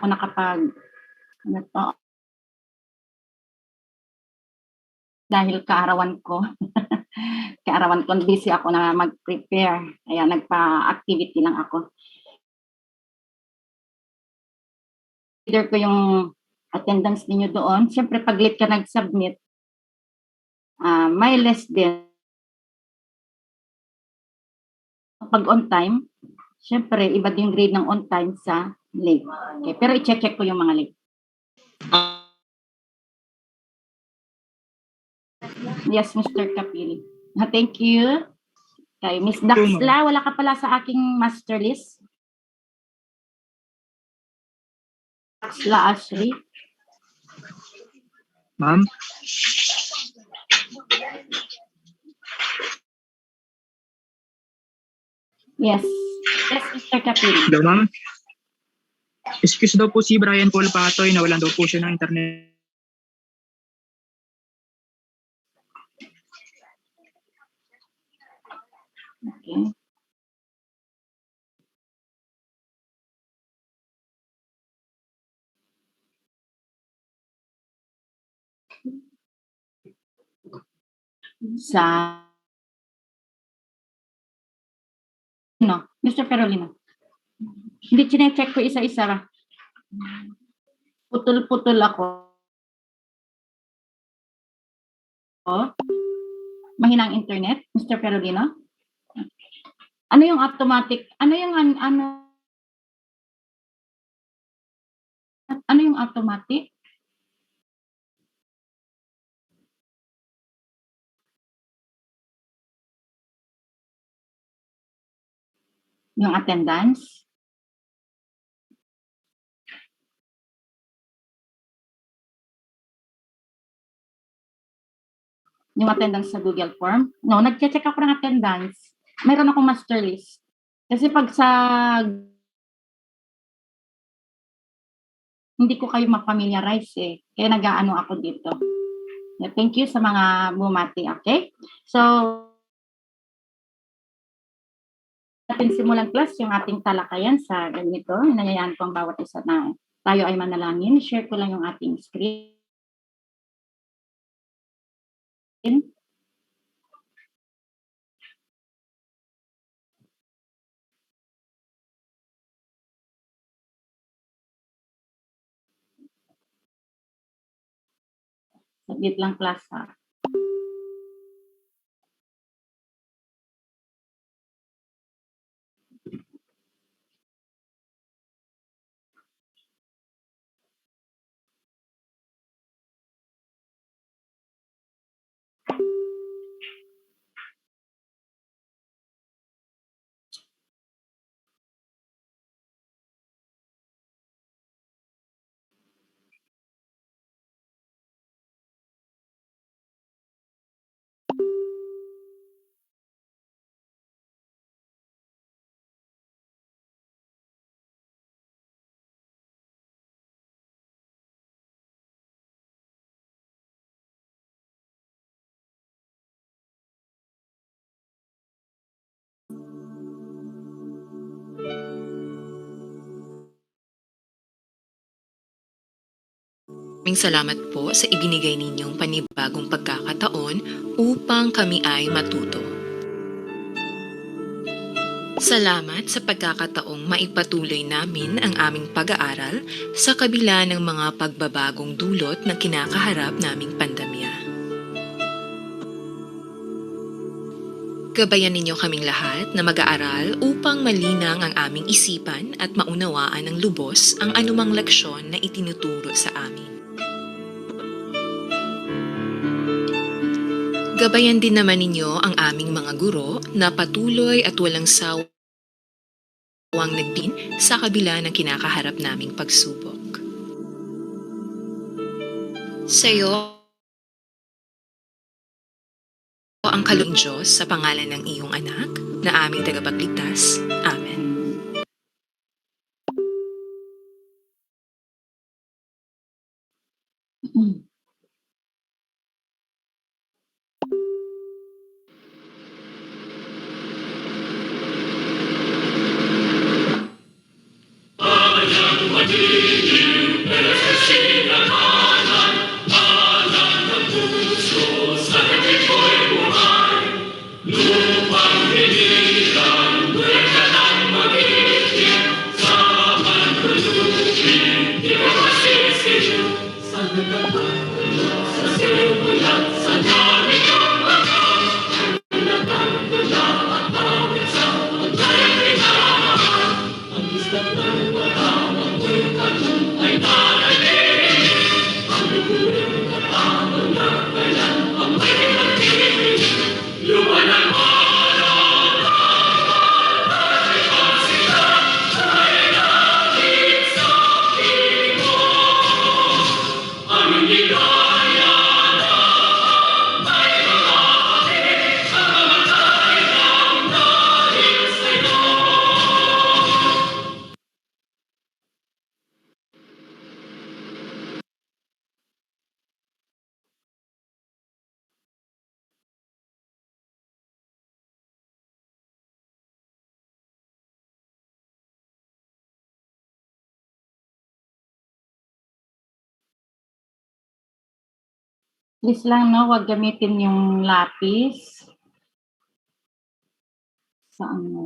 nakapag ano 'to, dahil kaarawan ko. Kaarawan ko busy ako na mag-prepare kaya nagpa-activity lang ako. Consider ko yung attendance ninyo doon. Siyempre 'pag late ka nag-submit, may less din. 'Pag on time, siyempre iba din yung grade ng on time sa late. Okay, pero i-check ko yung mga late. Yes, Mr. Kapil. Thank you. Kay Miss Daxla, wala ka pala sa aking master list. Daxla Ashley. Ma'am? Yes. Yes, Mr. Kapil. Hello, ma'am? Excuse daw po si Brian Paul Patoy, nawalan daw po siya ng internet. Okay. Sa no, Mr. Carolina. Hindi chine-check ko isa-isa. Putol-putol ako. Mahinang internet, Mr. Carolina. Ano yung automatic? Ano yung automatic? Yung attendance? Yung attendance sa Google Form? No, nag-check ako ng attendance. Mayroon akong master list. Kasi pag sa hindi ko kayo mapamiliarize eh. Kaya nag-aano ako dito. Thank you sa mga bumati, okay? So, natin simulan class yung ating talakayan sa ganito. Hinayayaan ko ang bawat isa na tayo ay manalangin. Share ko lang yung ating screen. Saglit lang class ha. Salamat po sa ibinigay ninyong panibagong pagkakataon upang kami ay matuto. Salamat sa pagkakataong maipatuloy namin ang aming pag-aaral sa kabila ng mga pagbabagong dulot na kinakaharap naming pandemya. Gabayan ninyo kaming lahat na mag-aaral upang malinang ang aming isipan at maunawaan ng lubos ang anumang leksyon na itinuturo sa amin. Gabayan din naman ninyo ang aming mga guro na patuloy at walang sawang nagbin sa kabila ng kinakaharap naming pagsubok. Sa iyo ang kaloob ng Diyos sa pangalan ng iyong anak na aming tagapagligtas. Amen. Please lang, no, wag gamitin yung lapis. Saan mo?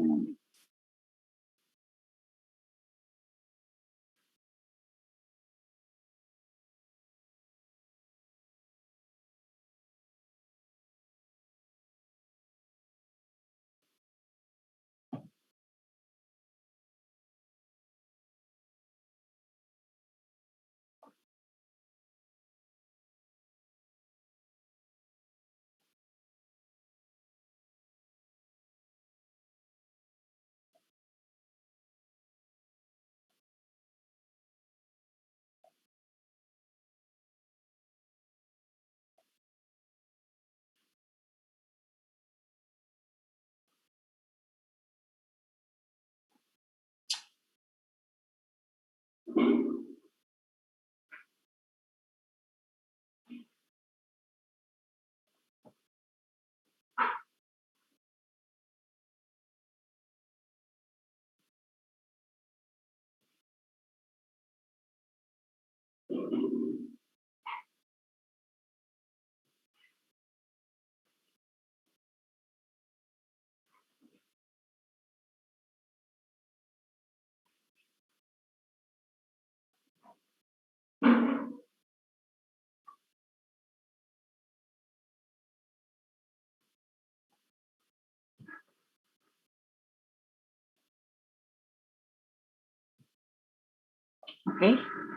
Okay?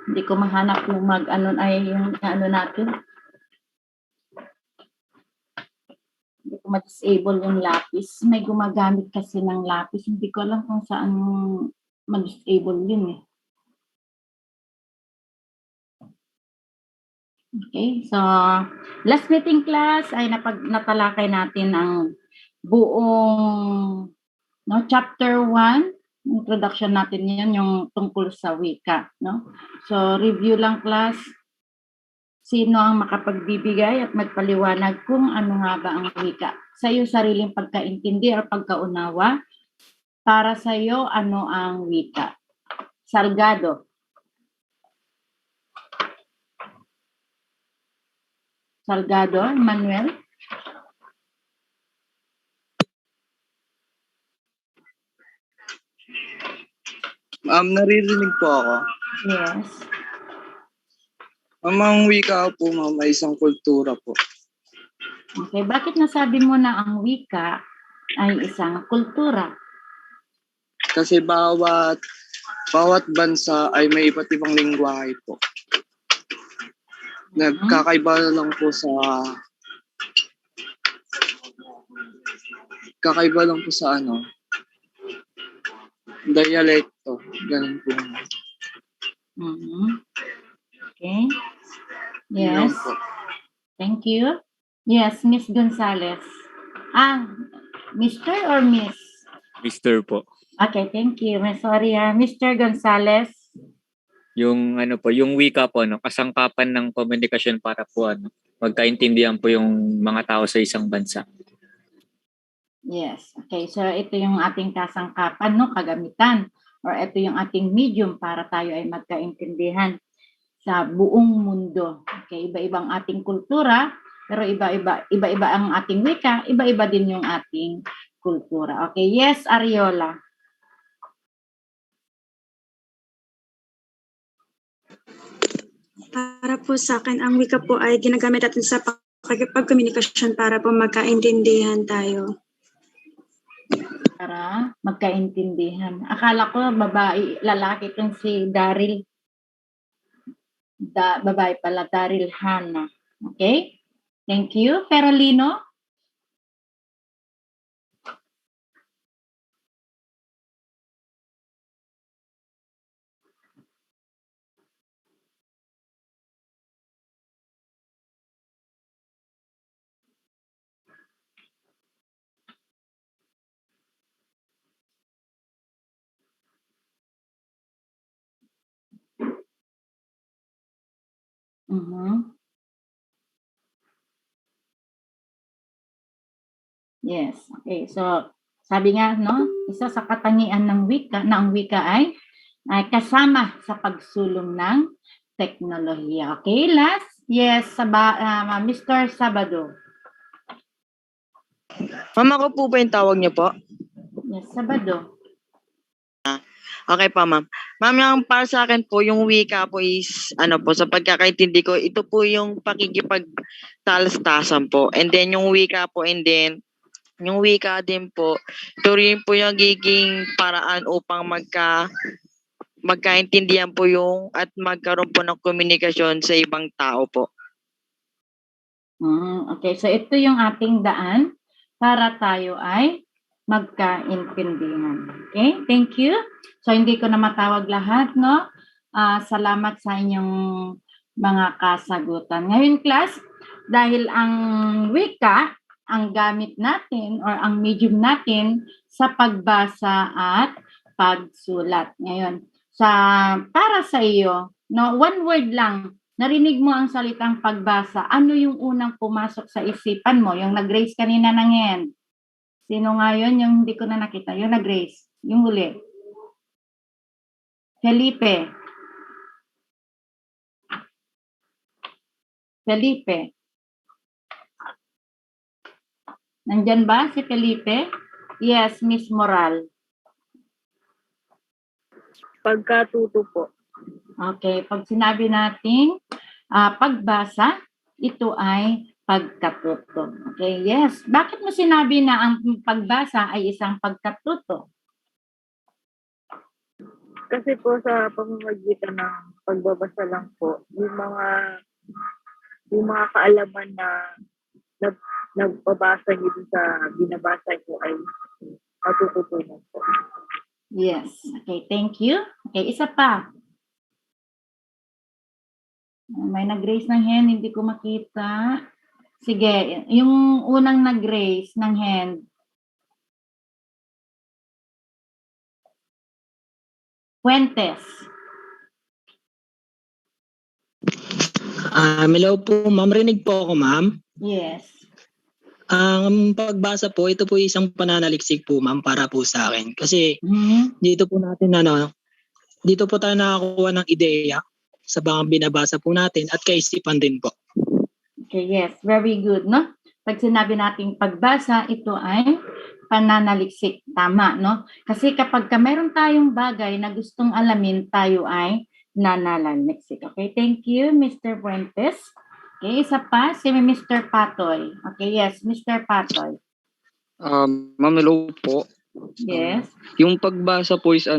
Hindi ko mahanap yung yung ano natin. Hindi ko ma-disable yung lapis. May gumagamit kasi ng lapis. Hindi ko alam kung saan ma-disable yun eh. Okay, so last meeting class ay natalakay natin ang buong chapter 1. Introduction natin yan, yung tungkol sa wika. No? So review lang class. Sino ang makapagbibigay at magpaliwanag kung ano nga ba ang wika? Sa iyo sariling pagkaintindi o pagkaunawa, para sa iyo ano ang wika? Salgado. Salgado, Manuel? Naririnig po ako. Yes. Ang wika po, ma'am, ay isang kultura po. Okay, bakit nasabi mo na ang wika ay isang kultura? Kasi bawat bansa ay may iba't ibang lingwahe po. Kakaiba lang po sa dialekto. Ganun po. Mm-hmm. Okay. Yun Yes. po. Thank you. Yes, Miss Gonzales. Mr. or Miss? Mr. po. Okay, thank you. Sorry Mr. Gonzales. Yung yung wika po, kasangkapan ng komunikasyon para po magkaintindihan po yung mga tao sa isang bansa. Yes. Okay, so ito yung ating kasangkapan, kagamitan, or ito yung ating medium para tayo ay magkaintindihan. sa buong mundo. Okay, iba-ibang ating kultura, pero iba-iba ang ating wika, iba-iba din yung ating kultura. Okay, yes, Ariola. Para po sa akin, ang wika po ay ginagamit natin sa pagkomunikasyon para po magkaintindihan tayo. Para magkaintindihan. Akala ko babae, lalaki itong si Daryl. Babae pala, Daryl Hannah. Okay? Thank you. Ferolino? Yes. Okay. So, sabi nga, no, isa sa katangian ng wika, na ang wika ay kasama sa pagsulong ng teknolohiya. Okay, last. Yes, Mr. Sabado. Ma'am, ako po ba yung tawag niyo po? Yes, Sabado. Okay pa, ma'am. Ma'am, yung para sa akin po, yung wika po is, sa pagkakaintindi ko, ito po yung pakikipagtalastasan po. And then, yung wika po, and then, yung wika din po, ito rin po yung giging paraan upang magkaintindihan po yung at magkaroon po ng komunikasyon sa ibang tao po. Okay, so ito yung ating daan para tayo ay magkaintindihan. Okay, thank you. So hindi ko na matawag lahat, no? Salamat sa inyong mga kasagutan. Ngayon, class, dahil ang wika, ang gamit natin or ang medium natin sa pagbasa at pagsulat. Ngayon, para sa iyo, no, one word lang, narinig mo ang salitang pagbasa, ano yung unang pumasok sa isipan mo? Yung nag-raise kanina ng hand. Sino nga yun? Yung hindi ko na nakita. Yung nag-raise. Yung huli. Felipe. Nandyan ba si Felipe? Yes, Miss Moral. Pagkatuto po. Okay, pag sinabi natin pagbasa, ito ay pagkatuto. Okay, yes. Bakit mo sinabi na ang pagbasa ay isang pagkatuto? Kasi po sa pamamagitan ng pagbabasa lang po, yung mga kaalaman na nagbabasa niyo dun sa binabasa niyo ay matututunan po. Yes. Okay, thank you. Okay, isa pa. May nag-raise ng hand, hindi ko makita. Sige, yung unang nag-raise ng hand. Fuentes. Hello po, ma'am. Rinig po ako, ma'am. Yes. Ang pagbasa po, ito po isang pananaliksik po, ma'am, para po sa akin. Kasi dito po tayo nakakuha ng ideya sa mga binabasa po natin at kaisipan din po. Okay, yes. Very good, no? Pag sinabi nating pagbasa, ito ay pananaliksik. Tama, no? Kasi kapag meron tayong bagay na gustong alamin, tayo ay nananaliksik. Okay, thank you, Mr. Fuentes. Okay, isa pa, si Mr. Patoy. Okay, yes, Mr. Patoy. Ma'am, hello po. Yes. Yung pagbasa po is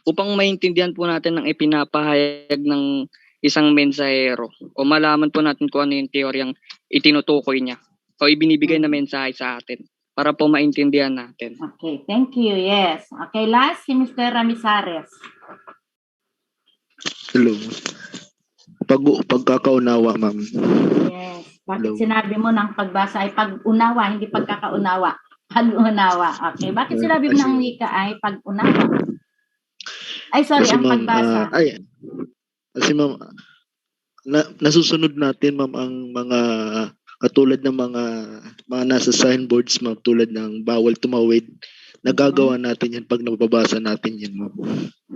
upang maintindihan po natin ang ipinapahayag ng isang mensahero o malaman po natin kung ano yung teoryang itinutukoy niya o ibinibigay na mensahe sa atin para po maintindihan natin. Okay, thank you. Yes. Okay, last, si Mr. Ramizares. Hello. Pagkakaunawa, ma'am. Yes. Bakit Hello. sinabi mo ng pagbasa ay pag-unawa, hindi pagkakaunawa? Pag-unawa. Okay. Bakit sinabi mo ng wika ay pag-unawa? Ay, sorry, Kasi, ang ma'am, pagbasa. Kasi ma'am, nasusunod natin, ma'am, ang mga katulad ng mga nasa signboards, ma'am, tulad ng bawal tumawid, nagagawa natin yan pag nababasa natin yan, ma'am.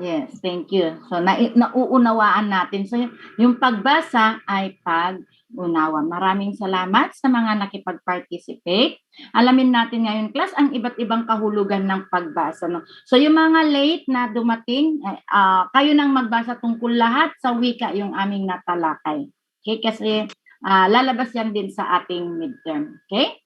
Yes, thank you. So, nauunawaan natin. So, yung pagbasa ay pag-unawa. Maraming salamat sa mga nakipag-participate. Alamin natin ngayon, class, ang iba't ibang kahulugan ng pagbasa. No? So, yung mga late na dumating, kayo nang magbasa tungkol lahat sa wika yung aming natalakay. Okay? Kasi lalabas yan din sa ating midterm. Okay?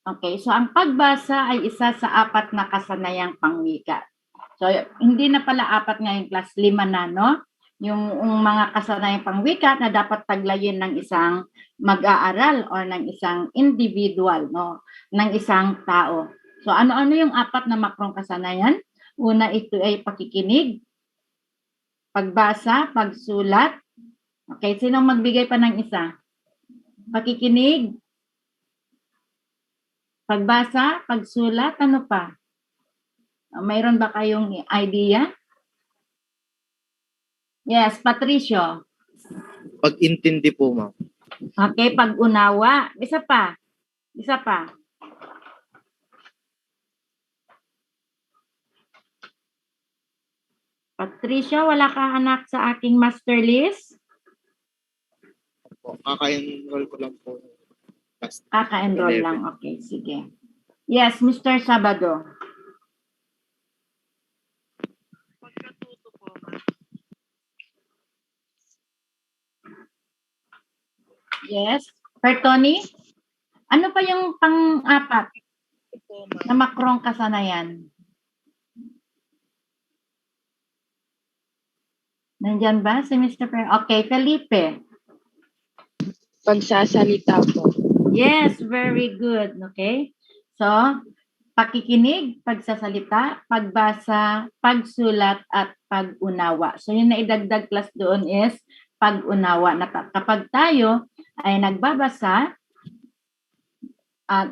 Okay, so ang pagbasa ay isa sa 4 na kasanayang pangwika. So, hindi na pala 4 ngayong class, 5 na, no? Yung mga kasanayang pangwika na dapat taglayin ng isang mag-aaral or ng isang individual, no? Ng isang tao. So, ano-ano yung 4 na makrong kasanayan? Una, ito ay pakikinig, pagbasa, pagsulat. Okay, sinong magbigay pa ng isa? Pakikinig, pagbasa, pagsulat, ano pa? Mayroon ba kayong idea? Yes, Patricio. Pag-intindi po, ma'am. Okay, pag-unawa. Isa pa. Isa pa. Patricio, wala ka anak sa aking master list? Kaka-enroll ko lang po. Kaka-enroll lang. Okay, sige. Yes, Mr. Sabado. Pagkatuto po, ma'am. Yes. Tony, ano pa yung pang-4 na makrong kasanayan? Nandyan ba si Mr. Okay, Felipe. Pagsasalita po. Yes, very good. Okay. So, pakikinig, pagsasalita, pagbasa, pagsulat, at pag-unawa. So, yung naidagdag class doon is pag-unawa. Kapag tayo ay nagbabasa,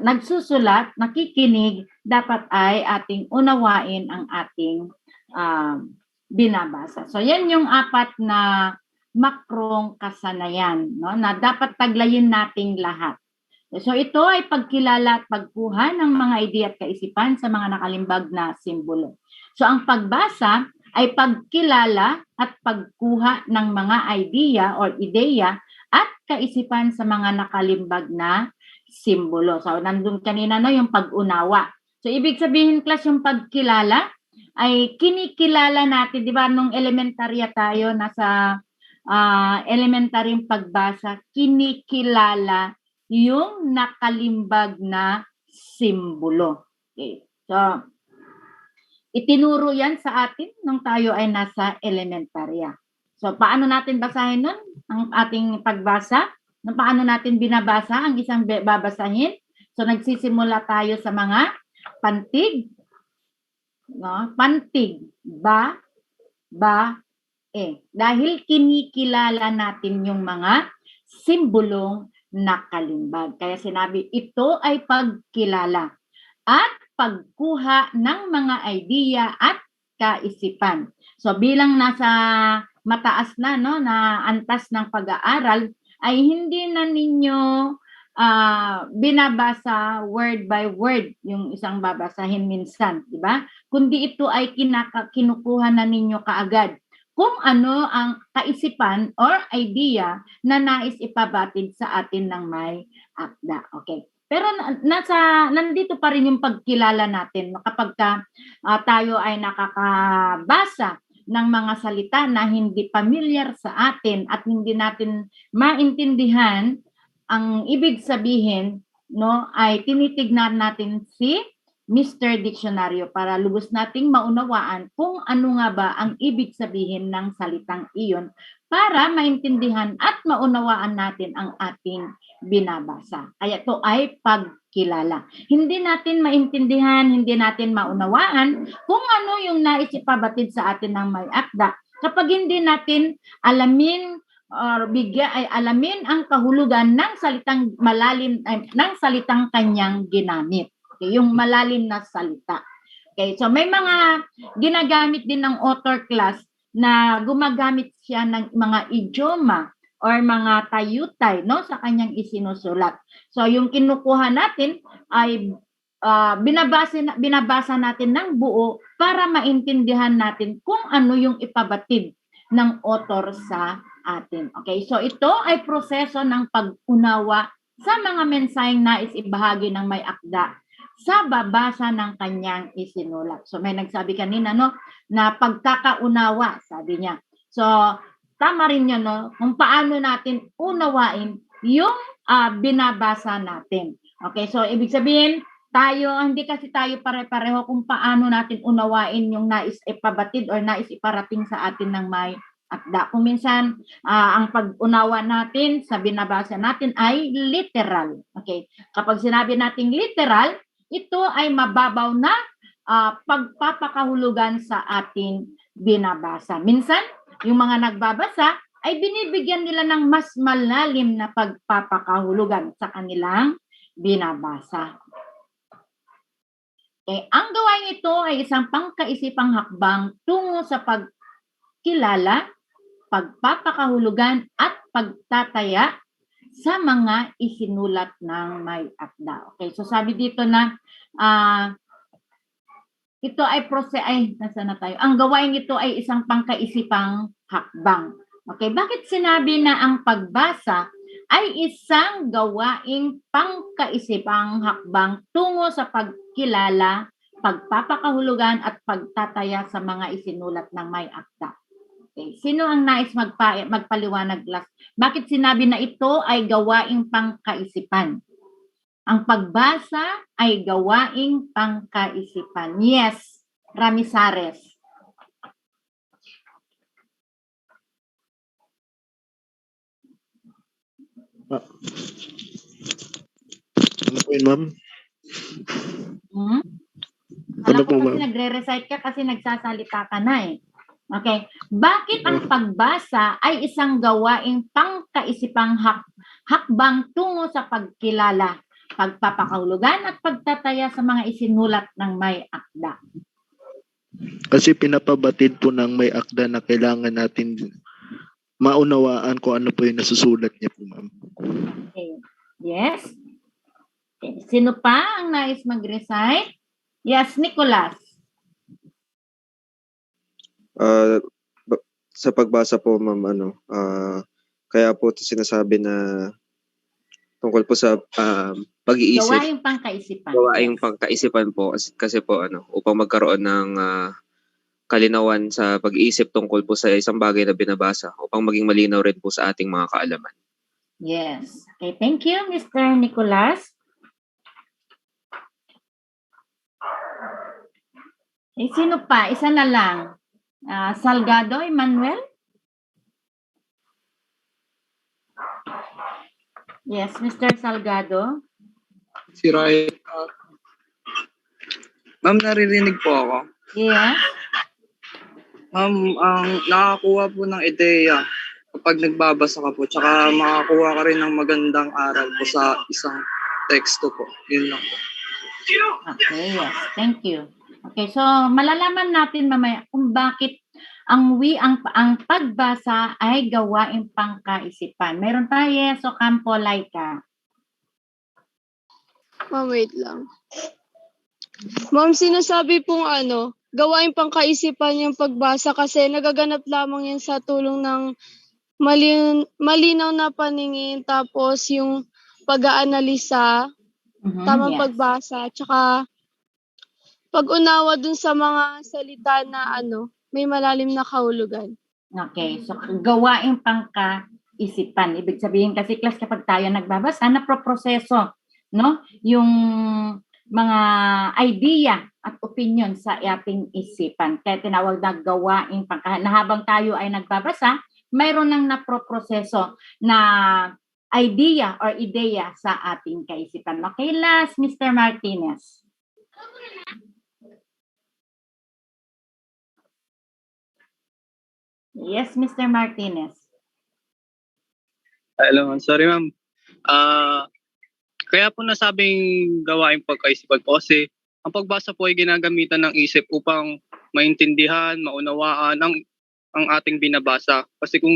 nagsusulat, nakikinig, dapat ay ating unawain ang ating binabasa. So, yan yung 4 na makrong kasanayan, no, na dapat taglayin nating lahat. So ito ay pagkilala at pagkuha ng mga idea at kaisipan sa mga nakalimbag na simbolo. So ang pagbasa ay pagkilala at pagkuha ng mga idea or ideya at kaisipan sa mga nakalimbag na simbolo. So nandun kanina, no, yung pag-unawa. So ibig sabihin, class, yung pagkilala ay kinikilala natin, di ba, nung elementarya tayo, nasa elementaryong pagbasa, kinikilala yung nakalimbag na simbolo. Okay. So, itinuro yan sa atin nung tayo ay nasa elementarya. So, paano natin basahin nun ang ating pagbasa? Paano natin binabasa ang isang babasahin? So, nagsisimula tayo sa mga pantig. No? Pantig. Ba, dahil kinikilala natin yung mga simbolong nakalimbag. Kaya sinabi, ito ay pagkilala at pagkuha ng mga idea at kaisipan. So bilang nasa mataas na, no, na antas ng pag-aaral, ay hindi na ninyo binabasa word by word yung isang babasahin minsan, di ba? Kundi ito ay kinukuha na ninyo kaagad kung ano ang kaisipan or idea na nais ipabatid sa atin ng may akda. Okay. Pero nandito pa rin yung pagkilala natin kapag tayo ay nakakabasa ng mga salita na hindi familiar sa atin at hindi natin maintindihan ang ibig sabihin, no, ay tinitignan natin si Mr. Dictionaryo para lubos nating maunawaan kung ano nga ba ang ibig sabihin ng salitang iyon para maintindihan at maunawaan natin ang ating binabasa. Kaya ito ay pagkilala. Hindi natin maintindihan, hindi natin maunawaan kung ano yung nais ipabatid sa atin ng may akda kapag hindi natin alamin or alamin ang kahulugan ng salitang malalim, ng salitang kanyang ginamit. Okay, yung malalim na salita. Okay, so may mga ginagamit din ng author class na gumagamit siya ng mga idioma or mga tayutay, no, sa kanyang isinusulat. So yung kinukuha natin ay binabasa natin ng buo para maintindihan natin kung ano yung ipabatid ng author sa atin. Okay, so ito ay proseso ng pag-unawa sa mga mensaheng nais ibahagi ng may akda sa babasa ng kanyang isinulat. So may nagsabi kanina na pagkakaunawa, sabi niya. So tama rin yun, kung paano natin unawain yung binabasa natin. Okay, so ibig sabihin, hindi kasi tayo pare-pareho kung paano natin unawain yung nais ipabatid or nais iparating sa atin ng may akda. Kung minsan, ang pag-unawa natin sa binabasa natin ay literal. Okay, kapag sinabi nating literal, ito ay mababaw na pagpapakahulugan sa ating binabasa. Minsan, yung mga nagbabasa ay binibigyan nila ng mas malalim na pagpapakahulugan sa kanilang binabasa. Okay, ang gawain ito ay isang pangkaisipang hakbang tungo sa pagkilala, pagpapakahulugan at pagtataya sa mga isinulat ng may akda. Okay, so sabi dito na ito ay nasaan na tayo? Ang gawain ito ay isang pangkaisipang hakbang. Okay, bakit sinabi na ang pagbasa ay isang gawaing pangkaisipang hakbang tungo sa pagkilala, pagpapakahulugan at pagtataya sa mga isinulat ng may akda? Okay. Sino ang nais magpaliwanag last? Bakit sinabi na ito ay gawaing pangkaisipan? Ang pagbasa ay gawaing pangkaisipan. Yes, Ramisares. Ano po yun, ma'am? Alam Ano ko po, kasi ma'am? nagre-recite ka kasi nagsasalita ka na eh. Okay. Bakit ang pagbasa ay isang gawaing pangkaisipang hakbang tungo sa pagkilala, pagpapakahulugan at pagtataya sa mga isinulat ng may akda? Kasi pinapabatid po ng may akda na kailangan natin maunawaan kung ano po yung nasusulat niya po, ma'am. Okay. Yes. Okay. Sino pa ang nais mag-recite? Yes, Nicholas. Sa pagbasa po, ma'am, kaya po ito sinasabi na tungkol po sa pag-iisip. Gawaing pangkaisipan. Gawaing pangkaisipan po kasi po upang magkaroon ng kalinawan sa pag-iisip tungkol po sa isang bagay na binabasa upang maging malinaw rin po sa ating mga kaalaman. Yes. Okay, thank you, Mr. Nicholas. Sino pa? Isa na lang. Salgado, Emmanuel? Yes, Mr. Salgado. Si Ryan. Ma'am, naririnig po ako. Yes. Ma'am, ang nakakuha po ng ideya kapag nagbabasa ka po, tsaka makakuha ka rin ng magandang aral po sa isang teksto po. Yun lang po. Okay, yes. Thank you. Okay, so malalaman natin mamaya kung bakit ang pagbasa ay gawaing pangkaisipan. Meron tayo, so Campo Laika. Ma'am, wait lang. Ma'am, sinasabi pong gawaing pangkaisipan yung pagbasa kasi nagaganap lamang yan sa tulong ng malinaw na paningin, tapos yung pag-aanalisa, tamang yes. pagbasa, tsaka pag-unawa dun sa mga salita na may malalim na kahulugan. Okay, so gawaing pangkaisipan. Ibig sabihin kasi class kapag tayo nagbabasa, naproproseso, no? Yung mga idea at opinion sa ating isipan. Kaya tinawag na gawaing na habang tayo ay nagbabasa, mayroon nang naproproseso na idea or ideya sa ating kaisipan. Okay, last, Mr. Martinez. Yes, Mr. Martinez. Hello, sorry ma'am. Kaya po nasabing gawaing pagkaisipan po kasi ang pagbasa po ay ginagamitan ng isip upang maintindihan, maunawaan ang ating binabasa. Kasi kung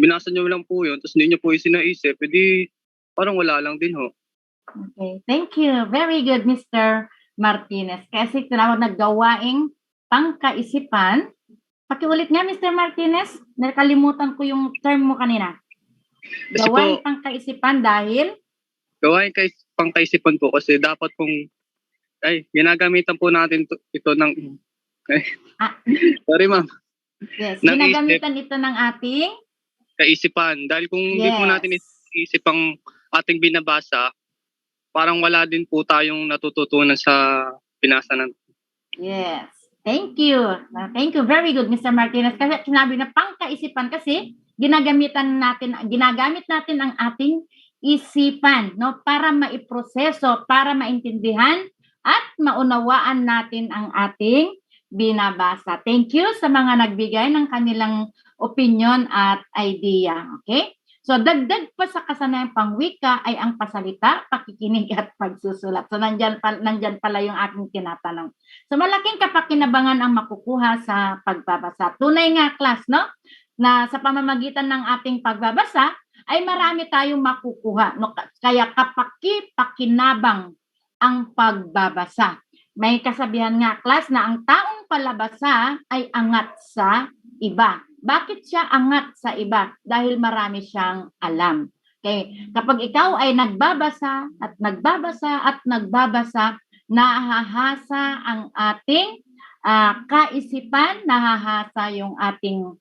binasa nyo lang po yun, tapos hindi nyo po yung sinaisip, edi parang wala lang din ho. Okay, thank you. Very good, Mr. Martinez. Kasi tinawag na gawaing pangkaisipan. Pakiulit nga, Mr. Martinez. Nakalimutan ko yung term mo kanina. Kasi Gawaing po, pangkaisipan dahil gawain kay pangkaisipan po kasi dapat pong ginagamitan po natin ito ng sorry ma'am. yes, Ng ginagamitan ito ng ating kaisipan. Dahil kung hindi po natin isip ang ating binabasa, parang wala din po tayong natututunan sa binasa natin. Yes. Thank you. Thank you. Very good, Mr. Martinez. Kasi sinabi na pangkaisipan kasi ginagamit natin ang ating isipan, no, para maiproseso, para maintindihan at maunawaan natin ang ating binabasa. Thank you sa mga nagbigay ng kanilang opinion at idea. Okay? So, dagdag pa sa kasanayang pangwika ay ang pasalita, pakikinig at pagsusulat. So, nandyan pala yung aking tinatanong. So, malaking kapakinabangan ang makukuha sa pagbabasa. Tunay nga, class, no? Na sa pamamagitan ng ating pagbabasa, ay marami tayong makukuha. No? Kaya kapaki-pakinabang ang pagbabasa. May kasabihan nga, class, na ang taong palabasa ay angat sa iba. Bakit siya angat sa iba? Dahil marami siyang alam. Okay? Kapag ikaw ay nagbabasa at nagbabasa at nagbabasa, nahahasa ang ating kaisipan, nahahasa yung ating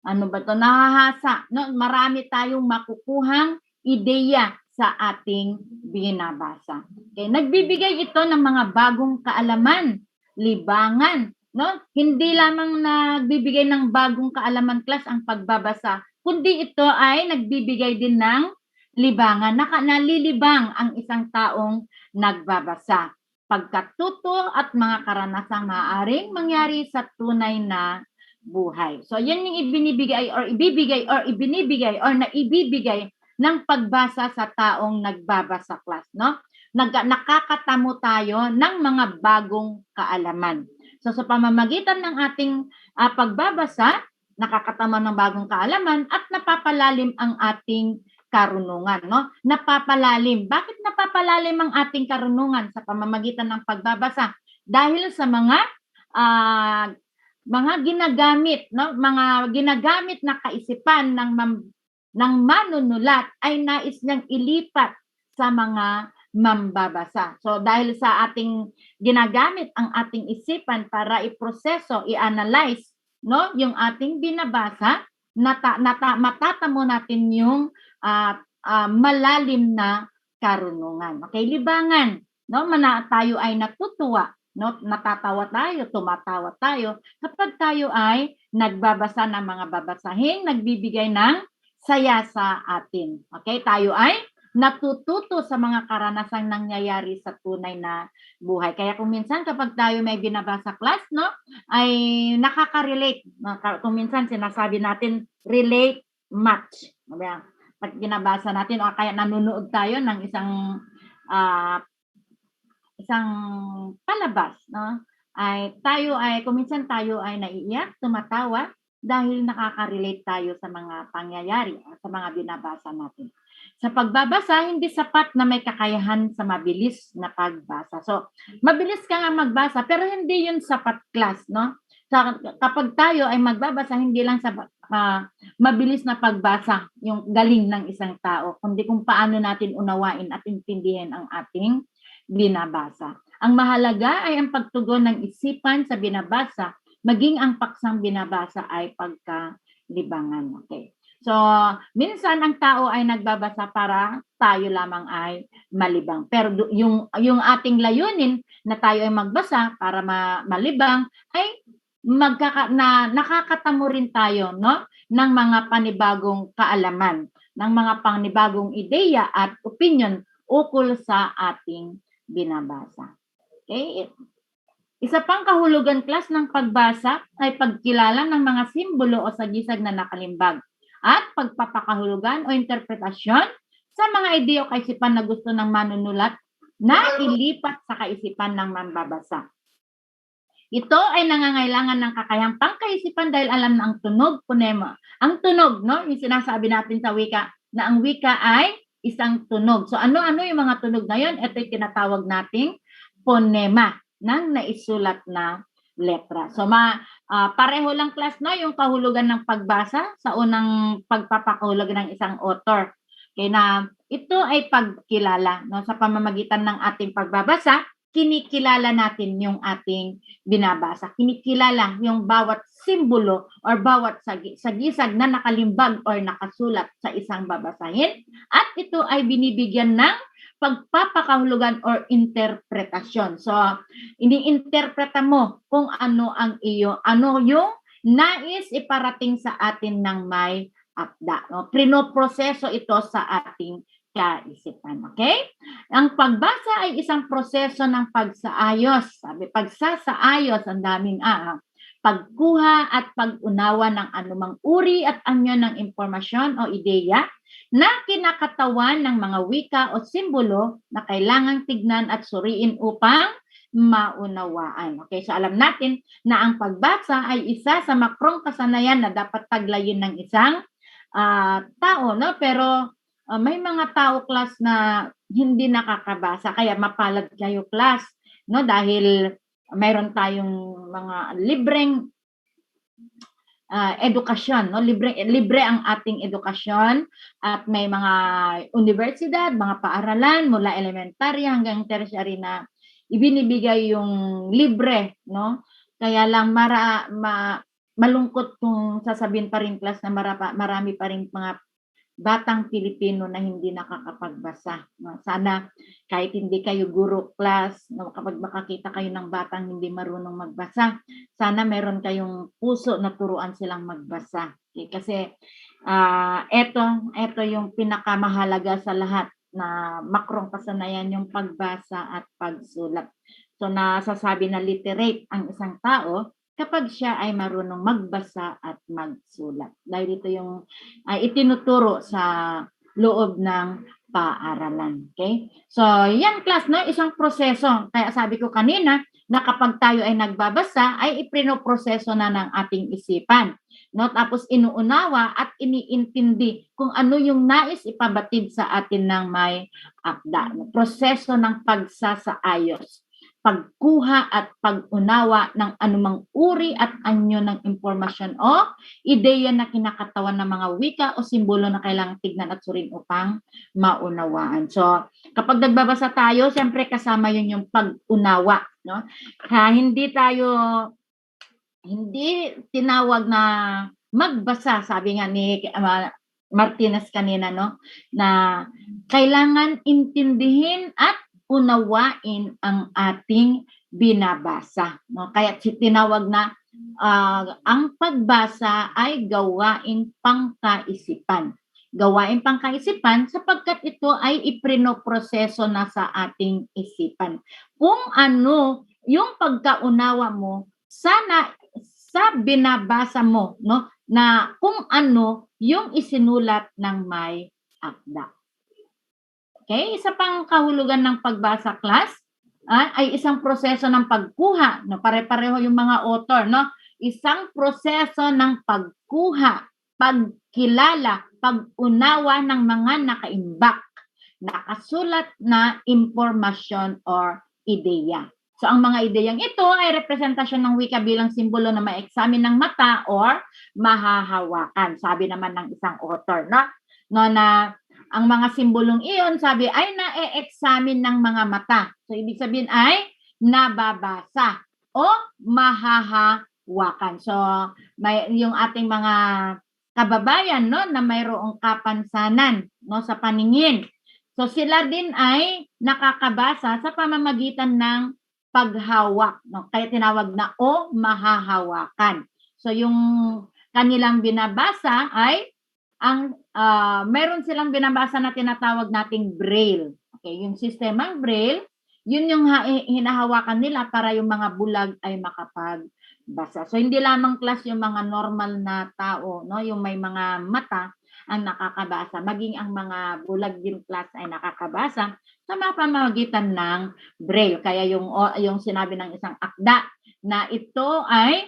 nahahasa. No? Marami tayong makukuhang ideya sa ating binabasa. Okay? Nagbibigay ito ng mga bagong kaalaman, libangan, no? Hindi lamang nagbibigay ng bagong kaalaman, class, ang pagbabasa, kundi ito ay nagbibigay din ng libangan. Nalilibang ang isang taong nagbabasa. Pagkatuto at mga karanasang maaaring mangyari sa tunay na buhay. So, yan yung ibinibigay ng pagbasa sa taong nagbabasa, class, no? Nakakatamo tayo ng mga bagong kaalaman. So, sa pamamagitan ng ating pagbabasa, nakakatamo ng bagong kaalaman at napapalalim ang ating karunungan, no? Napapalalim. Bakit napapalalim ang ating karunungan sa pamamagitan ng pagbabasa? Dahil sa mga ginagamit, no? Mga ginagamit na kaisipan ng manunulat ay nais niyang ilipat sa mga mambabasa. So dahil sa ating ginagamit ang ating isipan para iproseso, i-analyze, no, yung ating binabasa, matatamo natin yung malalim na karunungan. Okay, libangan, no? Tayo ay natutuwa, no? Natatawa tayo, tumatawa tayo kapag tayo ay nagbabasa ng mga babasahin, nagbibigay ng saya sa atin. Okay, tayo ay natututo sa mga karanasang nangyayari sa tunay na buhay. Kaya kung minsan kapag tayo may binabasa, class, no, ay nakaka-relate. Kung minsan sinasabi natin relate much. Pag binabasa natin o kaya nanonood tayo ng isang palabas, no, ay kung minsan tayo ay naiiyak, tumatawa dahil nakaka-relate tayo sa mga pangyayari, sa mga binabasa natin. Sa pagbabasa, hindi sapat na may kakayahan sa mabilis na pagbasa. So, mabilis ka nga magbasa, pero hindi yun sapat, class, no? Kapag tayo ay magbabasa, hindi lang sapat mabilis na pagbasa yung galing ng isang tao, kundi kung paano natin unawain at intindihin ang ating binabasa. Ang mahalaga ay ang pagtugon ng isipan sa binabasa, maging ang paksang binabasa ay pagkalibangan. Okay. So, minsan ang tao ay nagbabasa para tayo lamang ay malibang. Pero yung ating layunin na tayo ay magbasa para malibang ay nakakatamo rin tayo, no, ng mga panibagong kaalaman, ng mga panibagong ideya at opinion ukol sa ating binabasa. Okay? Isa pang kahulugan, class, ng pagbasa ay pagkilala ng mga simbolo o sagisag na nakalimbag at pagpapakahulugan o interpretasyon sa mga ideya o kaisipan na gusto ng manunulat na ilipat sa kaisipan ng mambabasa. Ito ay nangangailangan ng kakayahang pangkaisipan dahil alam na ang tunog, phonema. Ang tunog, no, yung sinasabi natin sa wika, na ang wika ay isang tunog. So ano-ano yung mga tunog na yun? Ito yung tinatawag nating phonema ng naisulat na letra. So pareho lang class no yung kahulugan ng pagbasa sa unang pagpapakahulog ng isang author. Kaya na ito ay pagkilala no sa pamamagitan ng ating pagbabasa, kinikilala natin yung ating binabasa. Kinikilala yung bawat simbolo or bawat sagisag na nakalimbag or nakasulat sa isang babasahin at ito ay binibigyan ng pagpapakahulugan or interpretasyon. So, ini-interpreta mo kung ano yung nais iparating sa atin ng may akda. No? Prinoproseso ito sa ating kaisipan. Okay? Ang pagbasa ay isang proseso ng pagsaayos. Sabi, pagsasaayos, ang daming pagkuha at pag-unawa ng anumang uri at anyo ng impormasyon o ideya na kinakatawan ng mga wika o simbolo na kailangang tignan at suriin upang maunawaan. Okay, so alam natin na ang pagbasa ay isa sa makrong kasanayan na dapat taglayin ng isang tao, no? Pero may mga tao class na hindi nakakabasa kaya mapalad kayo class, no? Dahil mayroon tayong mga libreng edukasyon, no? Libre ang ating edukasyon at may mga universidad, mga paaralan mula elementary hanggang tertiary na ibinibigay yung libre, no? Kaya lang malungkot kung sasabihin pa rin class na marami pa rin mga batang Pilipino na hindi nakakapagbasa. No? Sana kahit hindi kayo guro class, no, kapag makakita kayo ng batang hindi marunong magbasa, sana meron kayong puso na turuan silang magbasa. Okay? Kasi eto yung pinakamahalaga sa lahat na makrong kasanayan yung pagbasa at pagsulat. So nasasabi na literate ang isang tao kapag siya ay marunong magbasa at magsulat. Dahil ito yung itinuturo sa loob ng paaralan. Okay? So, yan class, no? Isang proseso. Kaya sabi ko kanina na kapag tayo ay nagbabasa, ay ipinoproseso na ng ating isipan. No? Tapos inuunawa at iniintindi kung ano yung nais ipabatid sa atin ng may akda. Proseso ng pagsasaayos, pagkuha at pag-unawa ng anumang uri at anyo ng impormasyon o ideya na kinakatawan ng mga wika o simbolo na kailangang tignan at surin upang maunawaan. So, kapag nagbabasa tayo, siyempre kasama yun yung pag-unawa. No? Hindi tinawag na magbasa, sabi nga ni Martinez kanina, no? Na kailangan intindihin at unawain ang ating binabasa. No? Kaya tinawag na ang pagbasa ay gawaing pangkaisipan. Gawaing pangkaisipan sapagkat ito ay iprinoproseso na sa ating isipan. Kung ano yung pagkaunawa mo sana sa binabasa mo, no? Na kung ano yung isinulat ng may akda. Okay, isa pang kahulugan ng pagbasa class ay isang proseso ng pagkuha, no? Pare-pareho yung mga author, no? Isang proseso ng pagkuha, pagkilala, pag-unawa ng mga nakaimbak, nakasulat na impormasyon or ideya. So ang mga ideyang ito ay representasyon ng wika bilang simbolo na ma-examine ng mata or mahahawakan. Sabi naman ng isang author, no? No, na ang mga simbolong iyon, sabi, ay na-e-examine ng mga mata. So, ibig sabihin ay nababasa o mahahawakan. So, yung ating mga kababayan, no, na mayroong kapansanan, no, sa paningin. So, sila din ay nakakabasa sa pamamagitan ng paghawak. No? Kaya tinawag na o mahahawakan. So, yung kanilang binabasa ay meron silang binabasa na tinatawag nating braille. Okay, yung sistemang braille, yun yung hinahawakan nila para yung mga bulag ay makapagbasa. So hindi lamang class yung mga normal na tao, no, yung may mga mata ang nakakabasa, maging ang mga bulag din class ay nakakabasa sa pamamagitan ng braille. Kaya yung sinabi ng isang akda na ito ay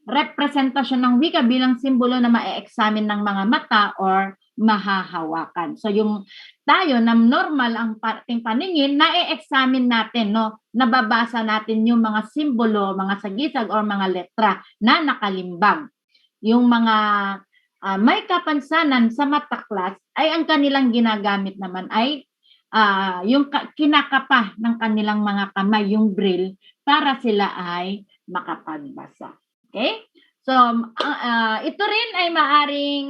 representasyon ng wika bilang simbolo na ma-examine ng mga mata or mahahawakan. So yung tayo na normal ang ating paningin, na-examine natin, no? Nababasa natin yung mga simbolo, mga sagisag or mga letra na nakalimbag. Yung mga may kapansanan sa mata class ay ang kanilang ginagamit naman ay yung kinakapa ng kanilang mga kamay, yung braille, para sila ay makapagbasa. Okay? So, ito rin ay maaring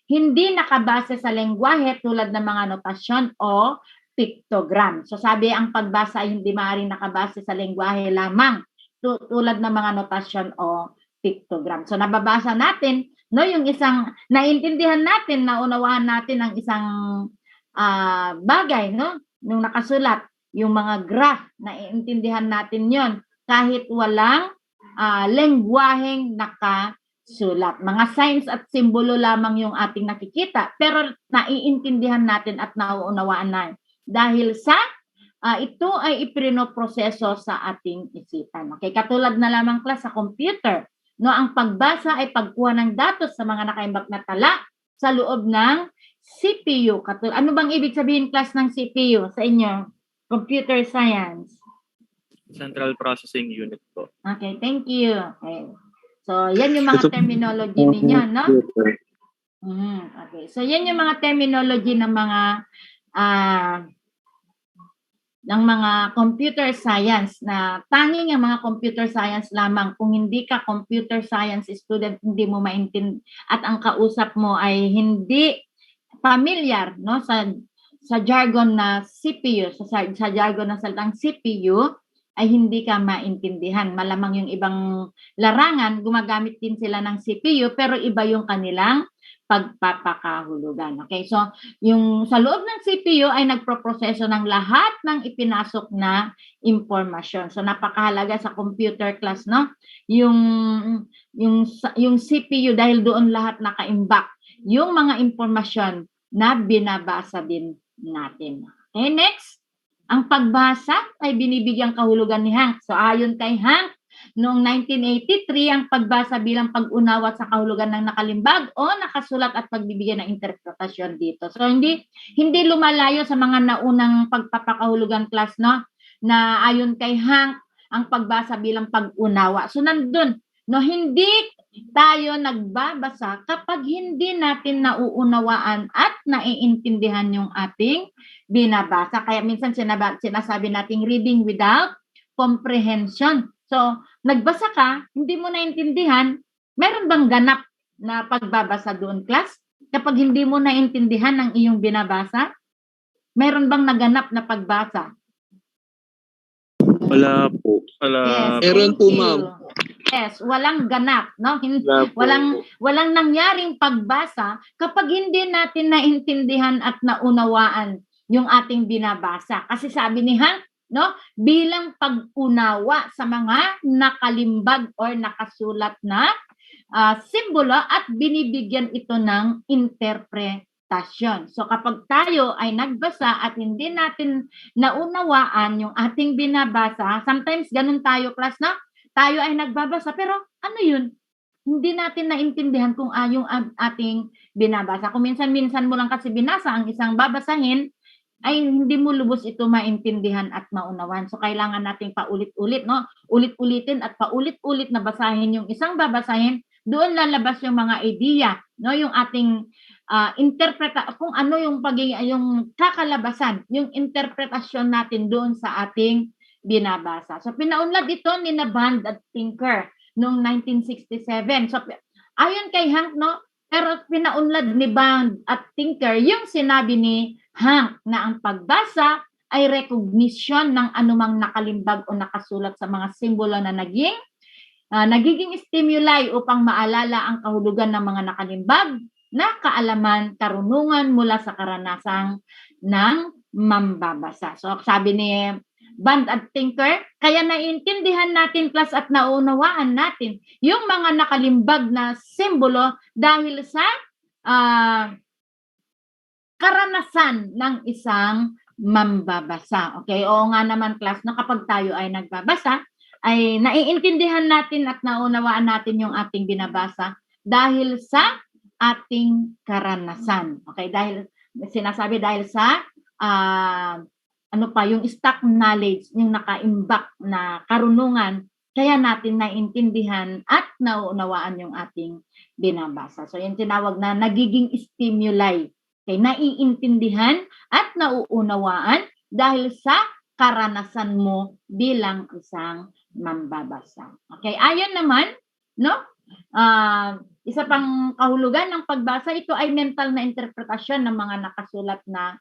hindi nakabase sa lengguwahe tulad ng mga notasyon o pictogram. So, sabi ang pagbasa ay hindi maaring nakabase sa lengguwahe lamang tulad ng mga notasyon o pictogram. So, nababasa natin, no, yung isang, naintindihan natin, naunawahan natin ang isang bagay, no, nung nakasulat, yung mga graph, naiintindihan natin yon kahit walang lengguwaheng nakasulat. Mga signs at simbolo lamang yung ating nakikita, pero naiintindihan natin at nauunawaan na dahil sa ito ay ipinoproseso sa ating isipan. Okay, katulad na lamang class sa computer, no, ang pagbasa ay pagkuha ng datos sa mga nakaimbak na tala sa loob ng CPU. Ano bang ibig sabihin class ng CPU sa inyo? Computer Science. Central Processing Unit po. Okay, thank you. Okay. So, yan yung mga terminology ninyo, no? Okay. So, yan yung mga terminology ng mga computer science na tanging ang mga computer science lamang. Kung hindi ka computer science student, hindi mo maintindihan at ang kausap mo ay hindi familiar, no, sa jargon na CPU, sa jargon na salitang CPU, ay hindi ka maintindihan. Malamang yung ibang larangan, gumagamit din sila ng CPU, pero iba yung kanilang pagpapakahulugan. Okay, so yung sa loob ng CPU ay nagproproseso ng lahat ng ipinasok na impormasyon. So napakahalaga sa computer class, no? Yung CPU, dahil doon lahat nakaimbak yung mga impormasyon na binabasa din natin. Okay, next. Ang pagbasa ay binibigyang kahulugan ni Hank. So ayon kay Hank, noong 1983, ang pagbasa bilang pag-unawa sa kahulugan ng nakalimbag o nakasulat at pagbibigyan ng interpretasyon dito. So hindi lumalayo sa mga naunang pagpapakahulugan class, no? Na ayon kay Hank, ang pagbasa bilang pag-unawa. So nandun, no, hindi tayo nagbabasa kapag hindi natin nauunawaan at naiintindihan yung ating binabasa. Kaya minsan sinasabi nating reading without comprehension. So, nagbasa ka, hindi mo naintindihan, meron bang ganap na pagbabasa doon, class? Kapag hindi mo naintindihan ang iyong binabasa, meron bang naganap na pagbasa? Wala po. Yes, Meron po, ma'am. Yes, walang ganap, no? Walang nangyaring pagbasa kapag hindi natin naintindihan at naunawaan yung ating binabasa. Kasi sabi ni Hank, no, bilang pag-unawa sa mga nakalimbag or nakasulat na simbolo at binibigyan ito ng interpretasyon. So kapag tayo ay nagbasa at hindi natin naunawaan yung ating binabasa, sometimes ganun tayo, class, na tayo ay nagbabasa pero ano yun? Hindi natin naintindihan kung yung ating binabasa. Kung minsan-minsan mo lang kasi binasa ang isang babasahin, ay hindi mo lubos ito maintindihan at maunawan. So kailangan nating paulit-ulit, no? Ulit-ulitin at paulit-ulit na basahin yung isang babasahin, doon lalabas yung mga idea, no? Yung ating kung ano yung yung kakalabasan, yung interpretasyon natin doon sa ating binabasa. So pinaunlad ito ni Band at Tinker noong 1967. So ayon kay Hank, no? Pero pinaunlad ni Band at Tinker yung sinabi ni Hank na ang pagbasa ay recognition ng anumang nakalimbag o nakasulat sa mga simbolo na nagiging stimuli upang maalala ang kahulugan ng mga nakalimbag na kaalaman, karunungan mula sa karanasang ng mambabasa. So sabi ni Band at Tinker, kaya naiintindihan natin, class, at naunawaan natin yung mga nakalimbag na simbolo dahil sa karanasan ng isang mambabasa. Okay, oo nga naman, class, no, kapag tayo ay nagbabasa, ay naiintindihan natin at naunawaan natin yung ating binabasa dahil sa ating karanasan. Okay, dahil sinasabi dahil sa yung stock knowledge, yung nakaimbak na karunungan, kaya natin naiintindihan at nauunawaan yung ating binabasa. So yung tinawag na nagiging stimuli, okay, naiintindihan at nauunawaan dahil sa karanasan mo bilang isang mambabasa. Okay, ayon naman, no? Isa pang kahulugan ng pagbasa, ito ay mental na interpretasyon ng mga nakasulat na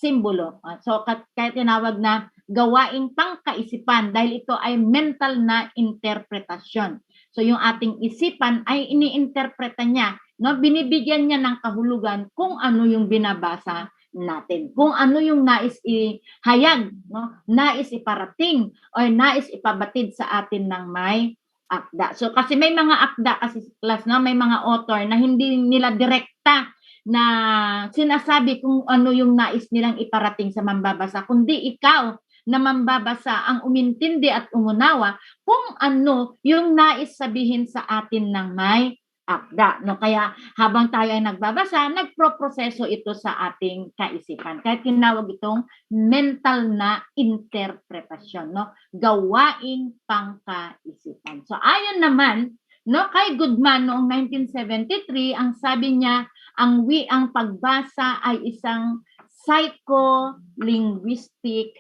simbolo. So kaya tinawag na gawaing pangkaisipan dahil ito ay mental na interpretasyon. So yung ating isipan ay iniinterpreta niya, no? Binibigyan niya ng kahulugan kung ano yung binabasa natin. Kung ano yung nais ihayag, no? Nais iparating o nais ipabatid sa atin ng may akda. So kasi may mga akda kasi class, no? May mga author na hindi nila direkta na sinasabi kung ano yung nais nilang iparating sa mambabasa, kundi ikaw na mambabasa ang umintindi at umunawa kung ano yung nais sabihin sa atin ng may akda, no? Kaya habang tayo ay nagbabasa, nagproproseso ito sa ating kaisipan. Kaya tinawag itong mental na interpretasyon, no? Gawaing pangkaisipan. So ayon naman, no, kay Goodman noong 1973, ang sabi niya, ang pagbasa ay isang psycho-linguistic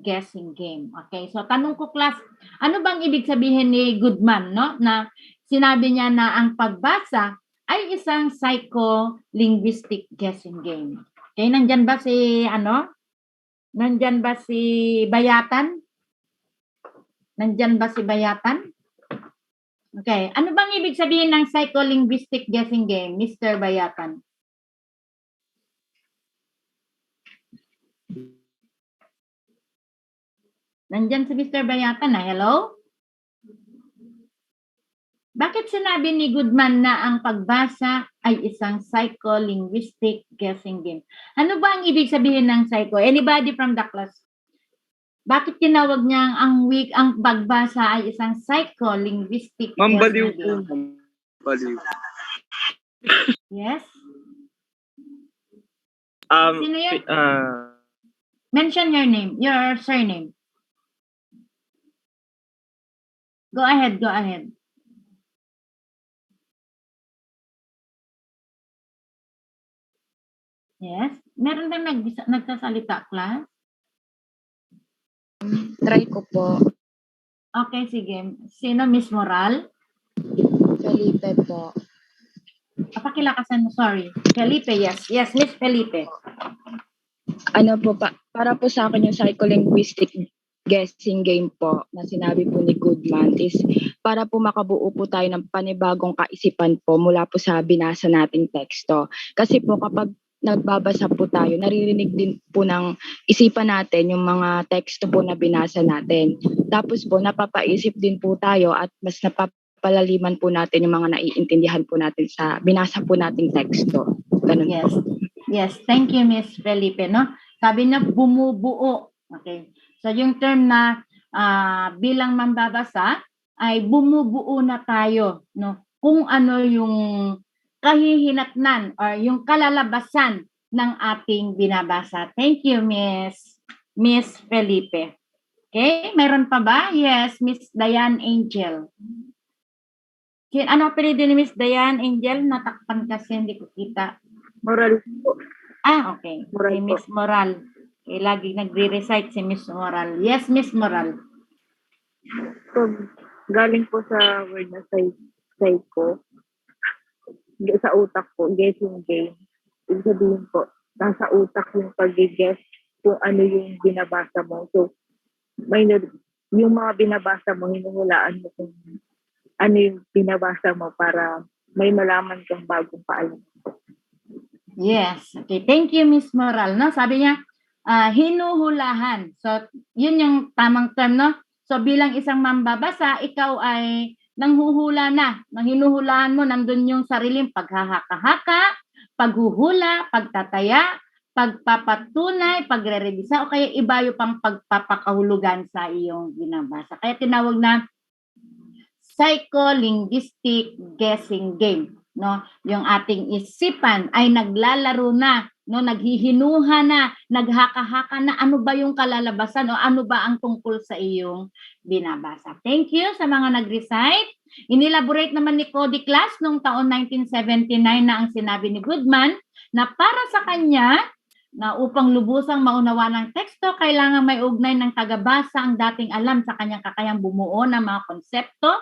guessing game. Okay? So tanong ko class, ano bang ibig sabihin ni Goodman, no? Na sinabi niya na ang pagbasa ay isang psycho-linguistic guessing game. Okay, nandyan ba si Bayatan? Nandyan ba si Bayatan? Okay, ano bang ibig sabihin ng psycho-linguistic guessing game, Mr. Bayatan? Nandyan si Mr. Bayatan na, hello? Bakit sinabi ni Goodman na ang pagbasa ay isang psycho-linguistic guessing game? Ano ba ang ibig sabihin ng psycho? Anybody from the class? Bakit tinawag niya ang pagbasa ay isang psycho-linguistic Ma'am, baliw guessing po. game? Baliw. Yes? Sino yun? Mention your name, your surname. Go ahead, go ahead. Yes? Meron bang nagsasalita, class? Try ko po. Okay, sige. Sino, Miss Moral? Felipe po. Pakilakasan mo, sorry. Felipe, yes. Yes, Miss Felipe. Ano po, para po sa akin yung psycholinguistic guessing game po na sinabi po ni Goodman is para po makabuo po tayo ng panibagong kaisipan po mula po sa binasa nating teksto. Kasi po kapag nagbabasa po tayo, naririnig din po ng isipan natin yung mga teksto po na binasa natin. Tapos po, napapaisip din po tayo at mas napapalaliman po natin yung mga naiintindihan po natin sa binasa po nating teksto. Ganun Yes. po. Yes, thank you, Miss Felipe, no? Sabi niya, bumubuo. Okay. So, yung term na bilang mambabasa ay bumubuo na tayo, no? Kung ano yung kahihinatnan or yung kalalabasan ng ating binabasa. Thank you, Miss Felipe. Okay, mayroon pa ba? Yes, Miss Diane Angel. Ano apelido ni Miss Diane Angel? Natakpan kasi, hindi ko kita. Moral po. Okay. Moral Si Miss Moral. Okay, lagi nagre-recite si Miss Moral. Yes, Miss Moral. So, galing po sa word na psycho, sa utak po, guessing game. Ibig sabihin po, nasa utak yung pag-guess kung ano yung binabasa mo. So, yung mga binabasa mo, hinuhulaan mo kung ano yung binabasa mo para may malaman kang bagong paalam. Yes. Okay. Thank you, Miss Moral. No? Sabi niya, hinuhulahan. So, yun yung tamang term, no? So, bilang isang mambabasa, ikaw ay nanghuhula na. Nang hinuhulaan mo, nandun yung sariling paghahaka-haka, paghuhula, pagtataya, pagpapatunay, pagre-revisa, o kaya iba yung pang pagpapakahulugan sa iyong binabasa. Kaya tinawag na psycholinguistic guessing game. no, yung ating isipan ay naglalaro na, no, naghihinuha na, naghaka-haka na, ano ba yung kalalabasan o ano ba ang tungkol sa iyong binabasa. Thank you sa mga nag-recite. Inelaborate naman ni Cody Class noong taon 1979 na ang sinabi ni Goodman na para sa kanya na upang lubusang maunawa ng teksto, kailangan may ugnay ng tagabasa ang dating alam sa kanyang kakayang bumuo ng mga konsepto,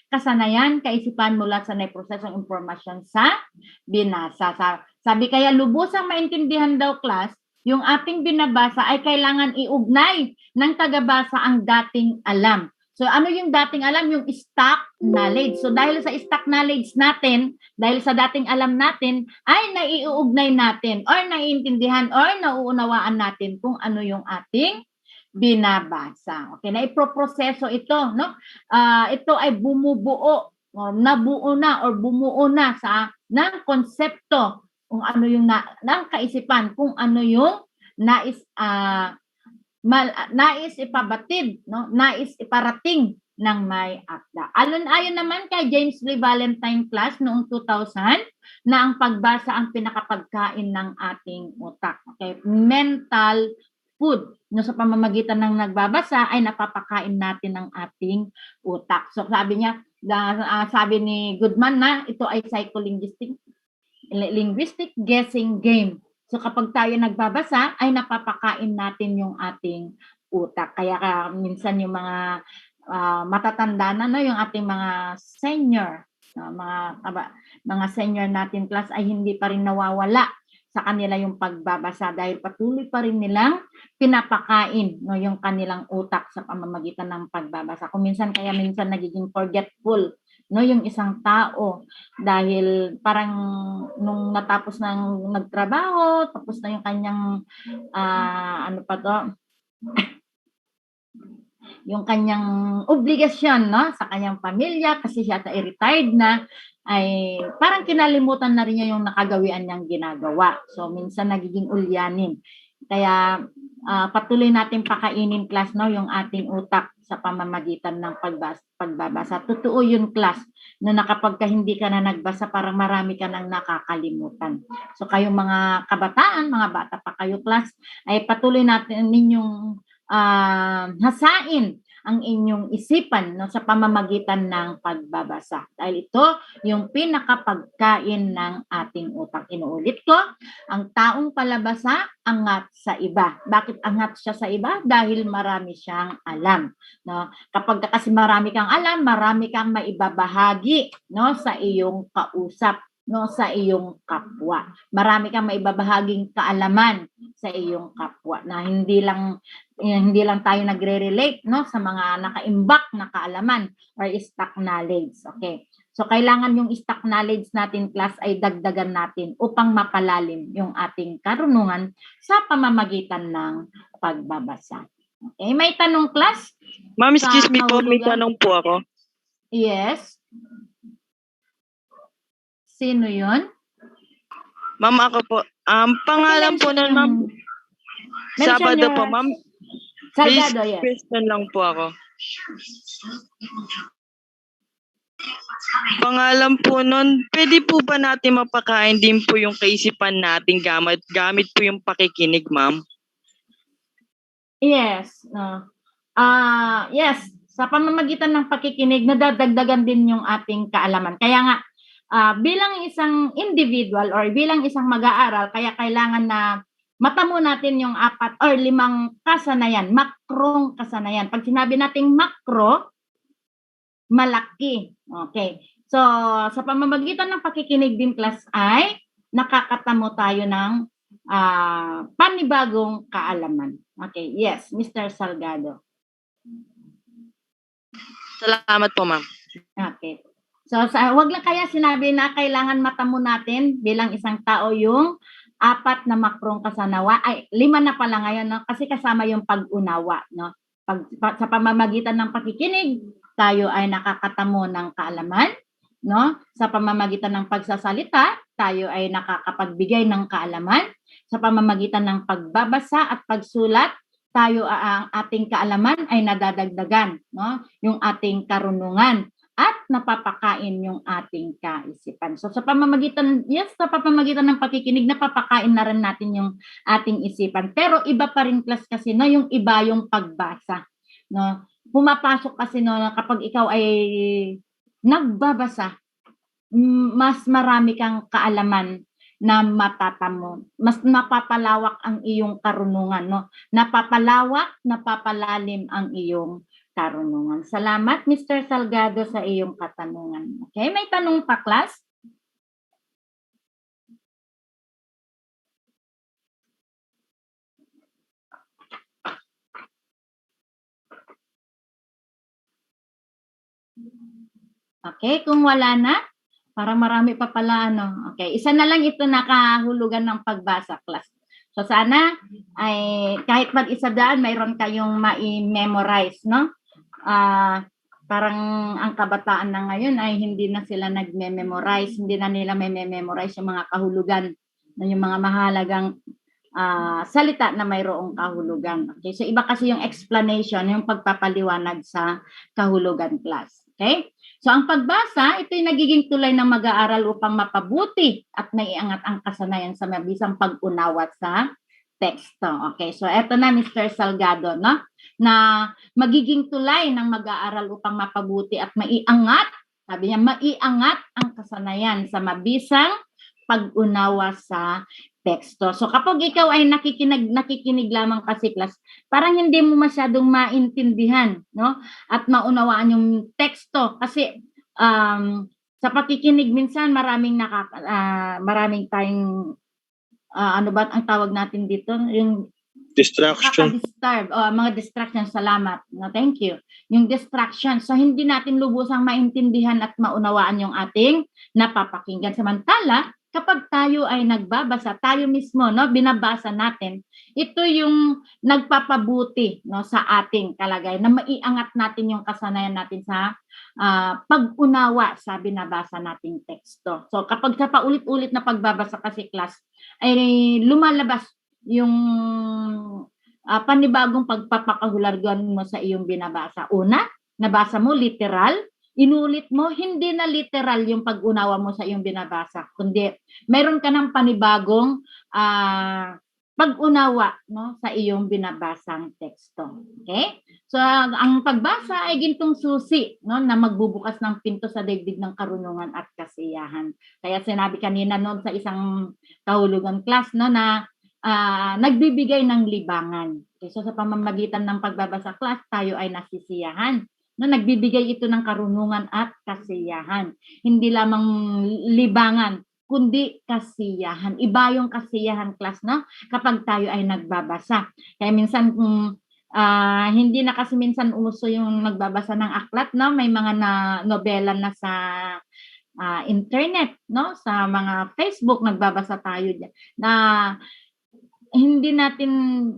kasanayan, kaisipan mula sa naiprosesong impormasyon sa binasa. Sabi kaya lubusang maintindihan daw, class, yung ating binabasa ay kailangan iugnay ng tagabasa ang dating alam. So ano yung dating alam? Yung stock knowledge. So dahil sa stock knowledge natin, dahil sa dating alam natin, ay naiuugnay natin or naiintindihan or nauunawaan natin kung ano yung ating binabasa. Okay, naiproproseso ito, no? Ito ay bumubuo, nabuo na or bumuo na sa ng konsepto kung ano yung ng kaisipan, kung ano yung nais ipabatid, no? Nais iparating ng may akda. Ayon naman kay James Lee Valentine class noong 2000 na ang pagbasa ang pinakapagkain ng ating utak. Okay, mental food. No, sa pamamagitan ng nagbabasa ay napapakain natin ng ating utak. So sabi niya, sabi ni Goodman na ito ay psycholinguistic guessing game. So kapag tayo nagbabasa ay napapakain natin yung ating utak. Kaya minsan yung mga matatanda na, no, yung ating mga senior, mga senior natin class ay hindi pa rin nawawala sa kanila yung pagbabasa dahil patuloy pa rin nilang pinapakain, no, yung kanilang utak sa pamamagitan ng pagbabasa. Kung minsan nagiging forgetful, no, yung isang tao dahil parang nung natapos ng nagtrabaho, tapos na yung kanyang yung kanyang obligasyon, no, sa kanyang pamilya kasi siya ay retired na, ay parang kinalimutan na rin niya yung nakagawian niyang ginagawa. So minsan nagiging ulyanin. Kaya patuloy natin pakainin, class, no, yung ating utak sa pamamagitan ng pagbabasa. Totoo yun, class, na kapag hindi ka na nagbasa, parang marami ka nang nakakalimutan. So kayong mga kabataan, mga bata pa kayo, class, ay patuloy natin ninyong hasain ang inyong isipan, no, sa pamamagitan ng pagbabasa. Dahil ito yung pinakapagkain ng ating utak. Inuulit ko, ang taong palabasa angat sa iba. Bakit angat siya sa iba? Dahil marami siyang alam. No? Kapag kasi marami kang alam, marami kang maibabahagi, no, sa iyong kausap, no, sa iyong kapwa. Marami kang maibabahaging kaalaman sa iyong kapwa na hindi lang tayo nagre-relate, no, sa mga nakaimbak na kaalaman or stock knowledge. Okay. So kailangan yung stock knowledge natin, class, ay dagdagan natin upang mapalalim yung ating karunungan sa pamamagitan ng pagbabasa. Okay, may tanong, class? Ma'am, excuse me po, may tanong po ako. Yes. Sino yun? Ma'am, ako po. Pangalan po nun, ma'am. Sabado po, ma'am. Salgado, yes. Question lang po ako. Pangalan po nun, pwede po ba natin mapakain din po yung kaisipan natin gamit po yung pakikinig, ma'am? Yes. Yes. Sa pamamagitan ng pakikinig, nadadagdagan din yung ating kaalaman. Kaya nga, bilang isang individual or bilang isang mag-aaral, kaya kailangan na matamo natin yung 4 or 5 kasanayan, makrong kasanayan. Pag sinabi nating makro, malaki. Okay. So, sa pamamagitan ng pakikinig din, class, ay nakakatamo tayo ng panibagong kaalaman. Okay. Yes, Mr. Salgado. Salamat po, ma'am. Okay. So, wag lang kaya sinabi na kailangan matamo natin bilang isang tao yung 4 na makrong kasanawa, ay 5 na pala ngayon, no? Kasi kasama yung pag-unawa, no? Sa pamamagitan ng pakikinig, tayo ay nakakatamo ng kaalaman, no? Sa pamamagitan ng pagsasalita, tayo ay nakakapagbigay ng kaalaman. Sa pamamagitan ng pagbabasa at pagsulat, tayo ang ating kaalaman ay nadadagdagan, no? Yung ating karunungan at napapakain yung ating kaisipan. So sa pamamagitan ng pakikinig, napapakain na rin natin yung ating isipan. Pero iba pa rin class kasi, no, yung iba yung pagbasa. No? Pumapasok kasi, no, kapag ikaw ay nagbabasa, mas marami kang kaalaman na matatamo. Mas napapalawak ang iyong karunungan, no? Napapalawak, napapalalim ang iyong karunungan. Salamat, Mr. Salgado, sa iyong katanungan. Okay, may tanong pa, class? Okay, kung wala na, parang marami pa pala, ano. Okay, isa na lang ito nakahulugan ng pagbasa, class. So sana ay kahit mag-isa daan, mayroon kayong ma-memorize, no? Parang ang kabataan na ngayon ay hindi na sila nagme-memorize, hindi na nila memorize yung mga kahulugan, yung mga mahalagang salita na mayroong kahulugan. Okay, so iba kasi yung explanation, yung pagpapaliwanag sa kahulugan, class. Okay? So ang pagbasa, ito'y nagiging tulay ng mag-aaral upang mapabuti at maiangat ang kasanayan sa mabisang pag-unawa sa teksto. Okay, so eto na, Mr. Salgado, no? Na magiging tulay ng mag-aaral upang mapabuti at maiangat, sabi niya, maiangat ang kasanayan sa mabisang pag-unawa sa teksto. So kapag ikaw ay nakikinig lamang kasi, class, parang hindi mo masyadong maintindihan, no? At maunawaan yung teksto kasi sa pakikinig minsan maraming tayong ano ba ang tawag natin dito? Yung distraction. Mga distractions, salamat. No, thank you. Yung distraction. So hindi natin lubusang maintindihan at maunawaan yung ating napapakinggan. Samantala, kapag tayo ay nagbabasa, tayo mismo, no, binabasa natin, ito yung nagpapabuti, no, sa ating kalagayan, na maiangat natin yung kasanayan natin sa pag-unawa sa binabasa nating teksto. So kapag sa paulit-ulit na pagbabasa kasi, class, ay lumalabas yung panibagong pagpapakahulugan mo sa iyong binabasa. Una, nabasa mo literal, inulit mo, hindi na literal yung pag-unawa mo sa iyong binabasa, kundi meron ka ng panibagong pag-unawa, no, sa iyong binabasang teksto. Okay? So ang pagbasa ay gintong susi, no, na magbubukas ng pinto sa daigdig ng karunungan at kasiyahan. Kaya sinabi kanina noon sa isang kahulugan, class, no, na nagbibigay ng libangan. Okay? So sa pamamagitan ng pagbabasa, class, tayo ay nasisiyahan. No, nagbibigay ito ng karunungan at kasiyahan. Hindi lamang libangan, kundi kasiyahan. Iba yung kasiyahan, class, no? Kapag tayo ay nagbabasa. Kaya minsan hindi na kasi minsan uso yung nagbabasa ng aklat, no? May mga nobela na sa internet, no? Sa mga Facebook, nagbabasa tayo diyan. Na hindi natin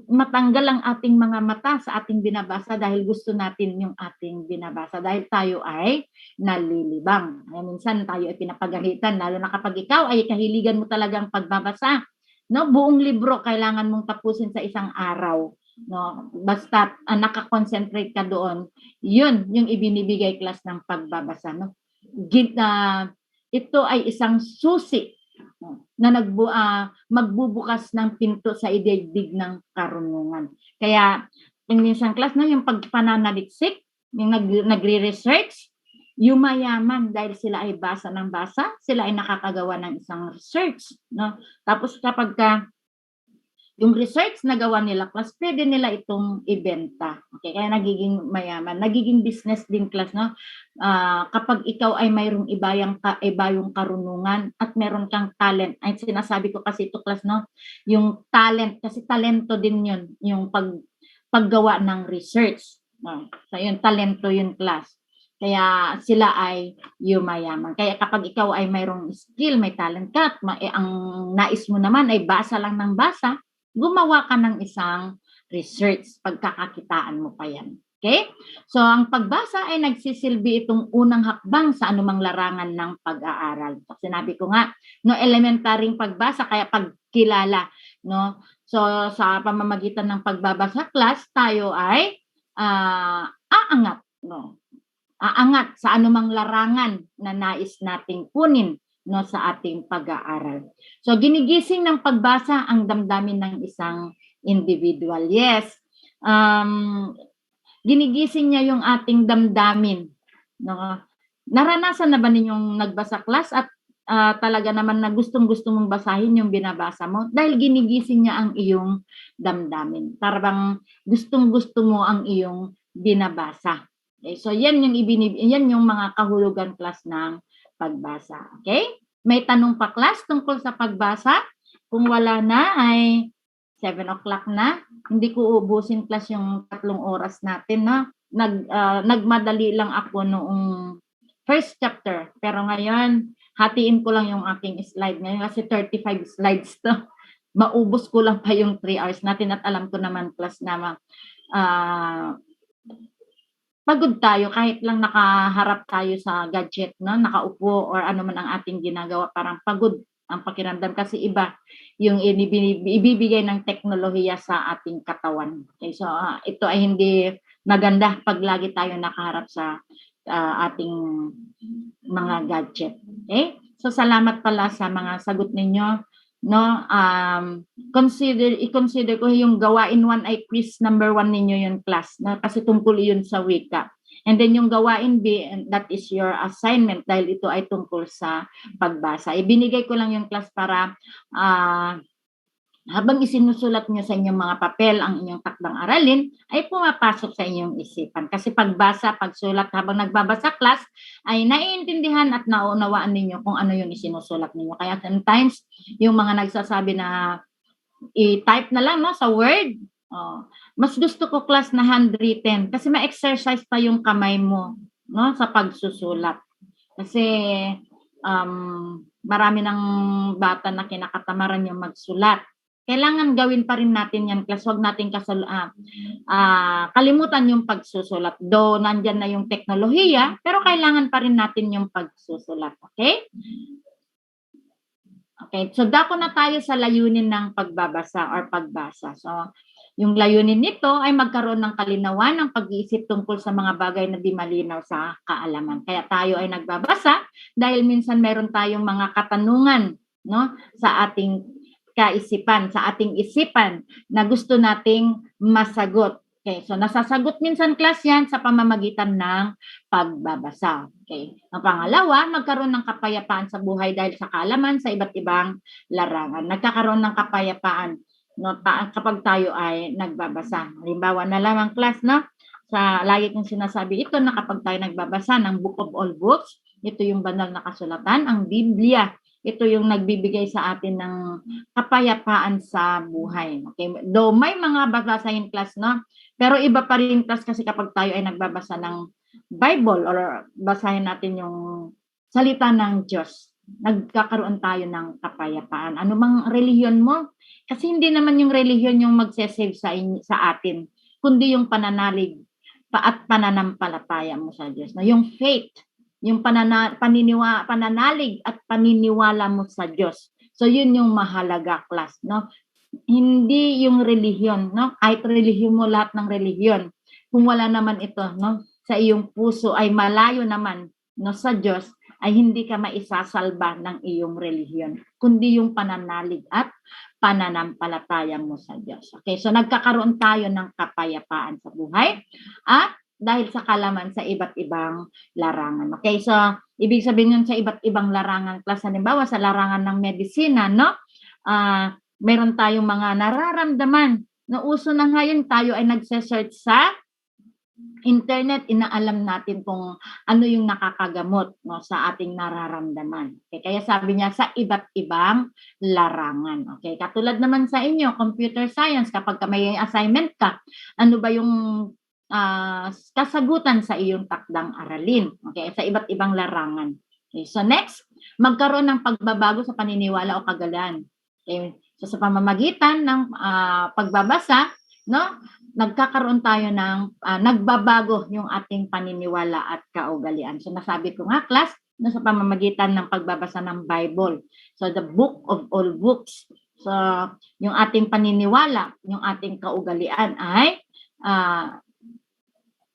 matanggal ang ating mga mata sa ating binabasa dahil gusto natin yung ating binabasa, dahil tayo ay nalilibang. Minsan tayo ay pinapagalitan, lalo na kapag ikaw ay kahiligan mo talagang pagbabasa. No, buong libro kailangan mong tapusin sa isang araw. No, basta nakakonsentrate ka doon, yun yung ibinibigay, class, ng pagbabasa. No? Ito ay isang susi na magbubukas ng pinto sa idaigdig ng karunungan. Kaya yung minsan, class, no, yung pagpananaliksik, yung nagre-research, yumayaman dahil sila ay basa ng basa, sila ay nakakagawa ng isang research, no? Tapos kapag yung research na gawa nila, class, pwede nila itong ibenta. Okay, kaya nagiging mayaman, nagiging business din, class, no? Kapag ikaw ay mayroong iba yung karunungan at meron kang talent, ay sinasabi ko kasi ito, class, no? Yung talent, kasi talento din yun, yung paggawa ng research. No? So yun, talento yun, class. Kaya sila ay yumayaman. Kaya kapag ikaw ay mayroong skill, may talent ka, ang nais mo naman ay basa lang ng basa, gumawa ka ng isang research, pagkakakitaan mo pa yan. Okay? So, ang pagbasa ay nagsisilbi itong unang hakbang sa anumang larangan ng pag-aaral. So, sinabi ko nga, no, elementaryong pagbasa, kaya pagkilala, no? So, sa pamamagitan ng pagbabasa, class, tayo ay aangat, no? aangat sa anumang larangan na nais nating kunin, no, sa ating pag-aaral. So ginigising ng pagbasa ang damdamin ng isang individual. Yes, ginigising niya yung ating damdamin. No? Naranasan na ba ninyong nagbasa class at talaga naman na gustong-gusto mong basahin yung binabasa mo? Dahil ginigising niya ang iyong damdamin. Parang gustong-gusto mo ang iyong binabasa. Okay? So yan yung mga kahulugan class ng pagbasa. Okay? May tanong pa class tungkol sa pagbasa? Kung wala na ay 7 o'clock na. Hindi ko ubusin class yung 3 oras natin. No? Nagmadali lang ako noong first chapter. Pero ngayon, hatiin ko lang yung aking slide ngayon kasi 35 slides to. Maubos ko lang pa yung 3 hours natin at alam ko naman class na pagod tayo kahit lang nakaharap tayo sa gadget, no? Nakaupo or ano man ang ating ginagawa, parang pagod ang pakiramdam kasi iba yung ibibigay ng teknolohiya sa ating katawan. Okay, so ito ay hindi maganda pag lagi tayo nakaharap sa ating mga gadget. Okay? So salamat pala sa mga sagot ninyo. No, i-consider ko yung gawain 1 ay quiz number 1 ninyo yung class, no? Kasi tungkol yun sa wika. And then yung gawain B, that is your assignment dahil ito ay tungkol sa pagbasa. Ibinigay ko lang yung class para habang isinusulat nyo sa inyong mga papel ang inyong takdang aralin, ay pumapasok sa inyong isipan. Kasi pagbasa, pagsulat, habang nagbabasa class, ay naiintindihan at naunawaan ninyo kung ano yung isinusulat ninyo. Kaya sometimes, yung mga nagsasabi na i-type na lang, no, sa Word, mas gusto ko class na handwritten kasi ma-exercise pa yung kamay mo, no, sa pagsusulat. Kasi marami ng bata na kinakatamaran yung magsulat. Kailangan gawin pa rin natin yan class. Huwag natin kalimutan yung pagsusulat. Though nandyan na yung teknolohiya, pero kailangan pa rin natin yung pagsusulat. Okay? Okay, so dako na tayo sa layunin ng pagbabasa or pagbasa. So, yung layunin nito ay magkaroon ng kalinawan ng pag-iisip tungkol sa mga bagay na di malinaw sa kaalaman. Kaya tayo ay nagbabasa dahil minsan meron tayong mga katanungan, no, sa ating kaisipan, sa ating isipan na gusto nating masagot. Okay, so nasasagot minsan class yan sa pamamagitan ng pagbabasa. Okay. Ang pangalawa, magkaroon ng kapayapaan sa buhay dahil sa kaalaman sa iba't ibang larangan. Nagkakaroon ng kapayapaan, no, kapag tayo ay nagbabasa. Halimbawa na lamang class, no, sa lagi kong sinasabi ito na kapag tayo nagbabasa ng Book of All Books, ito yung banal na kasulatan, ang Biblia. Ito yung nagbibigay sa atin ng kapayapaan sa buhay. Okay? Though may mga babasahin class, no? Pero iba pa rin class kasi kapag tayo ay nagbabasa ng Bible or basahin natin yung salita ng Diyos, nagkakaroon tayo ng kapayapaan. Ano mang relihiyon mo? Kasi hindi naman yung relihiyon yung magsesave sa atin, kundi yung pananalig at pananampalataya mo sa Diyos. No? Yung faith, yung pananalig at paniniwala mo sa Diyos. So yun yung mahalaga class, no? Hindi yung relihiyon, no? Kahit relihiyon mo, lahat ng relihiyon, kung wala naman ito, no, sa iyong puso ay malayo naman, no, sa Diyos, ay hindi ka maisasalba ng iyong relihiyon, kundi yung pananalig at pananampalataya mo sa Diyos. Okay, so nagkakaroon tayo ng kapayapaan sa buhay at dahil sa kalaman sa iba't ibang larangan. Okay, so ibig sabihin yun sa iba't ibang larangan. Class, halimbawa sa larangan ng medisina, no? Meron tayong mga nararamdaman. Na uso na ngayon, tayo ay nagse-search sa internet, inaalam natin kung ano yung nakakagamot, no, sa ating nararamdaman. Okay, kaya sabi niya sa iba't ibang larangan. Okay, katulad naman sa inyo, computer science, kapag may assignment ka, ano ba yung kasagutan sa iyong takdang aralin. Okay, sa iba't ibang larangan. Okay, so next, magkaroon ng pagbabago sa paniniwala o kagalan. Okay, so sa pamamagitan ng pagbabasa, no, nagkakaroon tayo ng nagbabago yung ating paniniwala at kaugalian. So nasabi ko nga class, no, sa pamamagitan ng pagbabasa ng Bible. So the Book of All Books. So yung ating paniniwala, yung ating kaugalian ay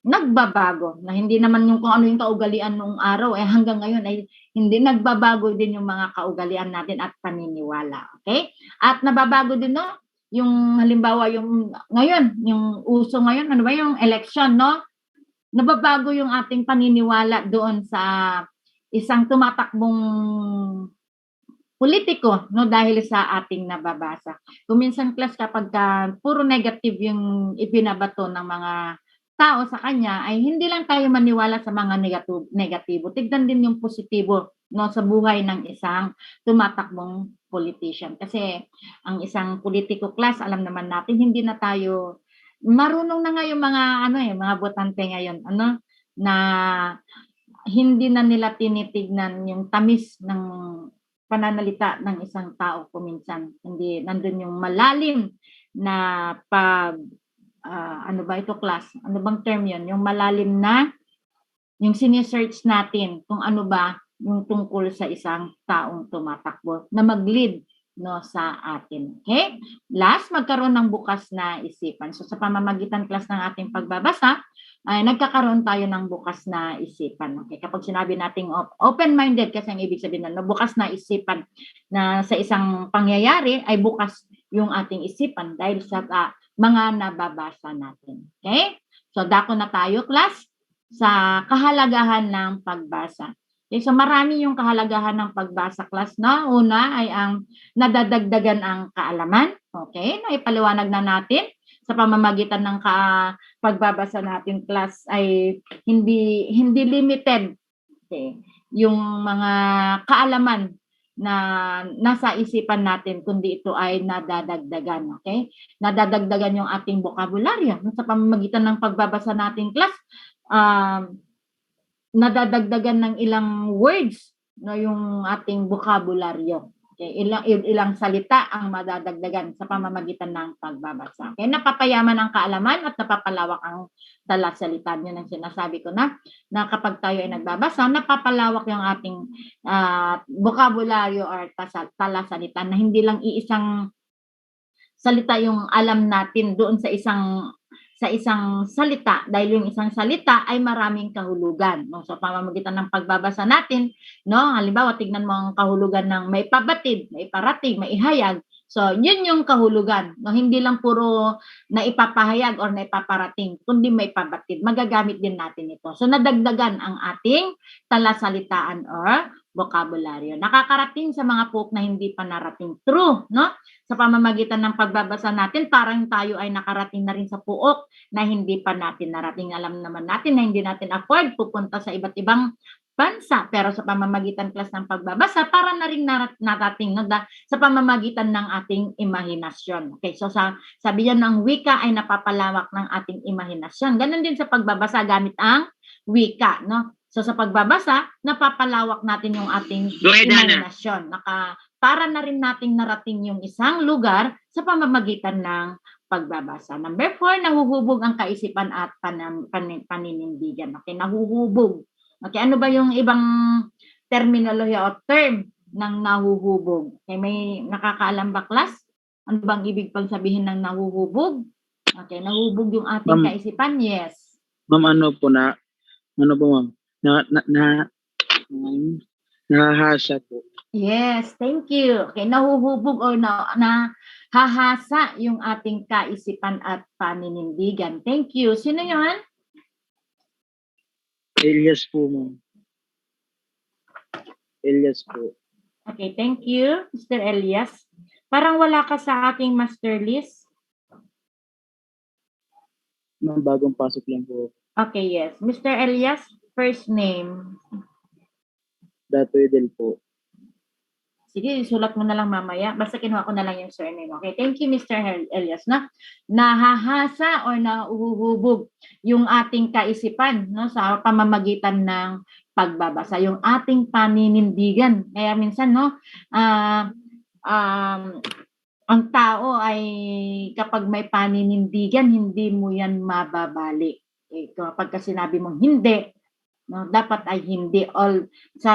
nagbabago, na hindi naman yung kung ano yung kaugalian noong araw, hanggang ngayon ay hindi nagbabago din yung mga kaugalian natin at paniniwala. Okay? At nababago din, no? Yung halimbawa, yung ngayon, yung uso ngayon, ano ba yung election, no? Nababago yung ating paniniwala doon sa isang tumatakbong politiko, no, dahil sa ating nababasa. Kung minsan, class, kapag puro negative yung ibinabato ng mga tao sa kanya, ay hindi lang tayo maniwala sa mga negatibo. Tignan din yung positibo, no, sa buhay ng isang tumatakbong politician. Kasi ang isang politiko, class, alam naman natin, hindi na tayo marunong na nga yung mga mga botante ngayon, na hindi na nila tinitignan yung tamis ng pananalita ng isang tao kuminsan. Hindi nandun yung malalim na pag ano ba ito, class? Ano bang term yun? Yung malalim na yung sinesearch natin kung ano ba yung tungkol sa isang taong tumatakbo na mag-lead, no, sa atin. Okay? Last, magkaroon ng bukas na isipan. So sa pamamagitan, class, ng ating pagbabasa, ay nagkakaroon tayo ng bukas na isipan. Okay? Kapag sinabi nating open-minded, kasi ang ibig sabihin na bukas na isipan na sa isang pangyayari, ay bukas yung ating isipan dahil sa mga nababasa natin. Okay? So dako na tayo, class, sa kahalagahan ng pagbasa. Okay, so marami yung kahalagahan ng pagbasa, class, na una ay ang nadadagdagan ang kaalaman. Okay, naipaliwanag na natin sa pamamagitan ng pagbabasa natin, class, ay hindi limited, okay, yung mga kaalaman na nasa isipan natin, kundi ito ay nadadagdagan. Okay, nadadagdagan yung ating bokabularyo sa pamamagitan ng pagbabasa natin, class. Nadadagdagan ng ilang words, no, yung ating bokabularyo. Okay, ilang salita ang madadagdagan sa pamamagitan ng pagbabasa. Okay, napapayaman ang kaalaman at napapalawak ang talasalitan. Yun ang sinasabi ko na kapag tayo ay nagbabasa, napapalawak yung ating bokabularyo or talasalitan, na hindi lang iisang salita yung alam natin doon sa isang salita, dahil yung isang salita ay maraming kahulugan, no? So pamamagitan ng pagbabasa natin, no, halimbawa tignan mo ang kahulugan ng may pabatid, may parating, may ihayag. So yun yung kahulugan, no? Hindi lang puro na ipapahayag or na ipaparating, kundi may pabatid. Magagamit din natin ito. So nadagdagan ang ating talasalitaan or bokabularyo. Nakakarating sa mga pook na hindi pa narating. True, no? Sa pamamagitan ng pagbabasa natin, parang tayo ay nakarating na rin sa puok na hindi pa natin narating. Alam naman natin na hindi natin afford pupunta sa iba't ibang bansa. Pero sa pamamagitan, class, ng pagbabasa, para na rin narating, no? Sa pamamagitan ng ating imahinasyon. Okay, so sabi yan ng wika ay napapalawak ng ating imahinasyon. Ganon din sa pagbabasa gamit ang wika, no? So sa pagbabasa, napapalawak natin yung ating imahinasyon. Para na rin nating narating yung isang lugar sa pamamagitan ng pagbabasa. Number 4, nahuhubog ang kaisipan at paninindigan. Okay, nahuhubog. Okay, ano ba yung ibang terminology o term ng nahuhubog? Okay, may nakakaalam ba, class? Ano bang ibig pang sabihin ng nahuhubog? Okay, nahuhubog yung ating kaisipan? Yes. Ma'am, ano po, ma'am? Nahahasa po. Yes, thank you. Okay, nahuhubog o nahahasa yung ating kaisipan at paninindigan. Thank you. Sino yun? Elias po, ma'am. Elias po. Okay, thank you, Mr. Elias. Parang wala ka sa aking master list. Ma'am, bagong pasok lang po. Okay, yes. Mr. Elias, first name. Dato Edel po. Sige, sulat mo na lang mamaya. Basta kinuha ko na lang yung surname. Okay, thank you, Mr. Elias. Nahahasa o nahuhubog yung ating kaisipan, no, sa pamamagitan ng pagbabasa, yung ating paninindigan. Kaya minsan, no, ang tao ay kapag may paninindigan, hindi mo yan mababali. Okay, kapag sinabi mong hindi, no, dapat ay hindi. All sa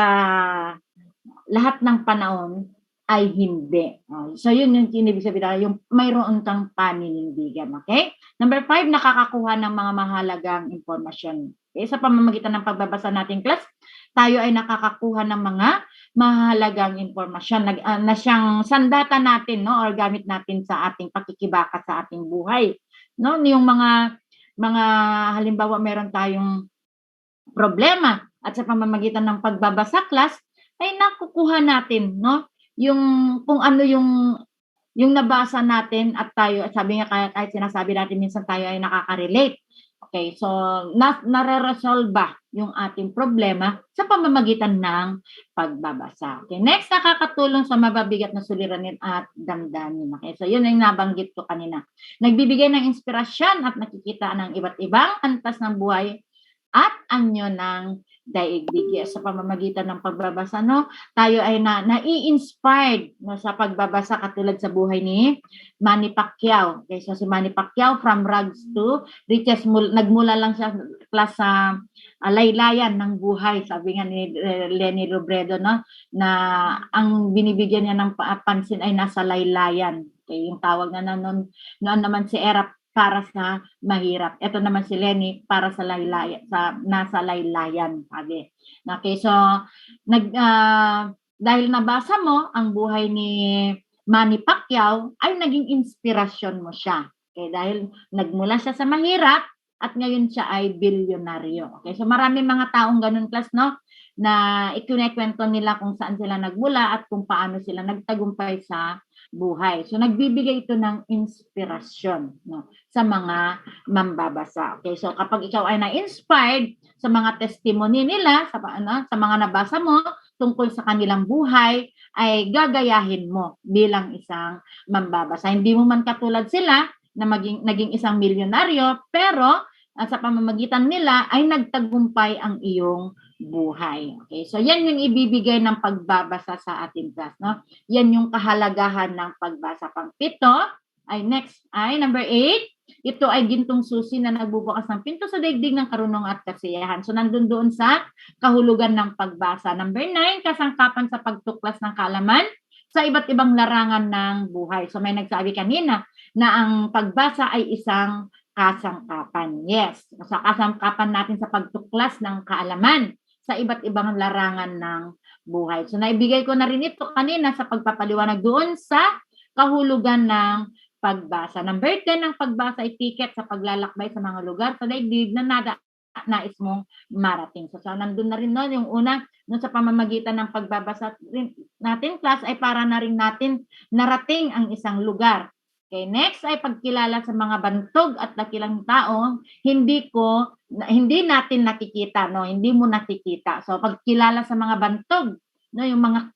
lahat ng panahon ay hindi. So yun yung ibig sabihin, yung mayroon kang paninindigan. Okay? Number 5, nakakakuha ng mga mahalagang impormasyon. Okay? Sa pamamagitan ng pagbabasa nating class, tayo ay nakakakuha ng mga mahalagang impormasyon na siyang sandata natin, no, or gamit natin sa ating pakikibaka sa ating buhay. No, yung mga halimbawa meron tayong problema at sa pamamagitan ng pagbabasa class ay nakukuha natin, no, yung kung ano yung nabasa natin at tayo, sabi nga kahit sinasabi natin minsan tayo ay nakaka-relate. Okay, so nare-resolve yung ating problema sa pamamagitan ng pagbabasa. Okay, next, nakakatulong sa mababigat na suliranin at damdamin. Okay, so yun yung nabanggit ko kanina. Nagbibigay ng inspirasyon at nakikita ng iba't ibang antas ng buhay at anyo ng daigdig. Sa pamamagitan ng pagbabasa, no, tayo ay nai-inspired, no, sa pagbabasa katulad sa buhay ni Manny Pacquiao. Okay, so si Manny Pacquiao, from rags to riches, nagmula lang siya class sa laylayan ng buhay. Sabi nga ni Lenny Robredo, no, na ang binibigyan niya ng pansin ay nasa laylayan. Okay, yung tawag na noon naman si Erap para sa mahirap. Ito naman si Lenny para sa laylayan, nasa laylayan, sabi. Okay, so dahil nabasa mo ang buhay ni Manny Pacquiao, ay naging inspirasyon mo siya. Okay, dahil nagmula siya sa mahirap at ngayon siya ay bilyonaryo. Okay, so marami mga taong ganun, class, no, na ikinekwento nila kung saan sila nagmula at kung paano sila nagtagumpay sa buhay. So nagbibigay ito ng inspirasyon, no, sa mga mambabasa. Okay, so kapag ikaw ay na-inspired sa mga testimony nila, sa mga nabasa mo tungkol sa kanilang buhay, ay gagayahin mo bilang isang mambabasa. Hindi mo man katulad sila na naging isang milyonaryo, pero sa pamamagitan nila ay nagtagumpay ang iyong buhay. Okay, so yan yung ibibigay ng pagbabasa sa ating class, no? Yan yung kahalagahan ng pagbasa. Pang-pito ay next ay number 8. Ito ay gintong susi na nagbubukas ng pinto sa daigdig ng karunungan at kasiyahan. So nandun doon sa kahulugan ng pagbasa. Number 9, kasangkapan sa pagtuklas ng kaalaman sa iba't ibang larangan ng buhay. So may nagsabi kanina na ang pagbasa ay isang kasangkapan. Yes, sa kasangkapan natin sa pagtuklas ng kaalaman sa iba't ibang larangan ng buhay. So naibigay ko na rin ito kanina sa pagpapaliwanag doon sa kahulugan ng pagbasa. Number 10, ang pagbasa ay tiket sa paglalakbay sa mga lugar sa daigdig na nais mong marating. So nandun na rin noon yung una, sa pamamagitan ng pagbabasa natin, class, ay para na rin natin narating ang isang lugar. Okay, next ay pagkilala sa mga bantog at dakilang tao, hindi natin nakikita, no, hindi mo nakikita. So pagkilala sa mga bantog, no, yung mga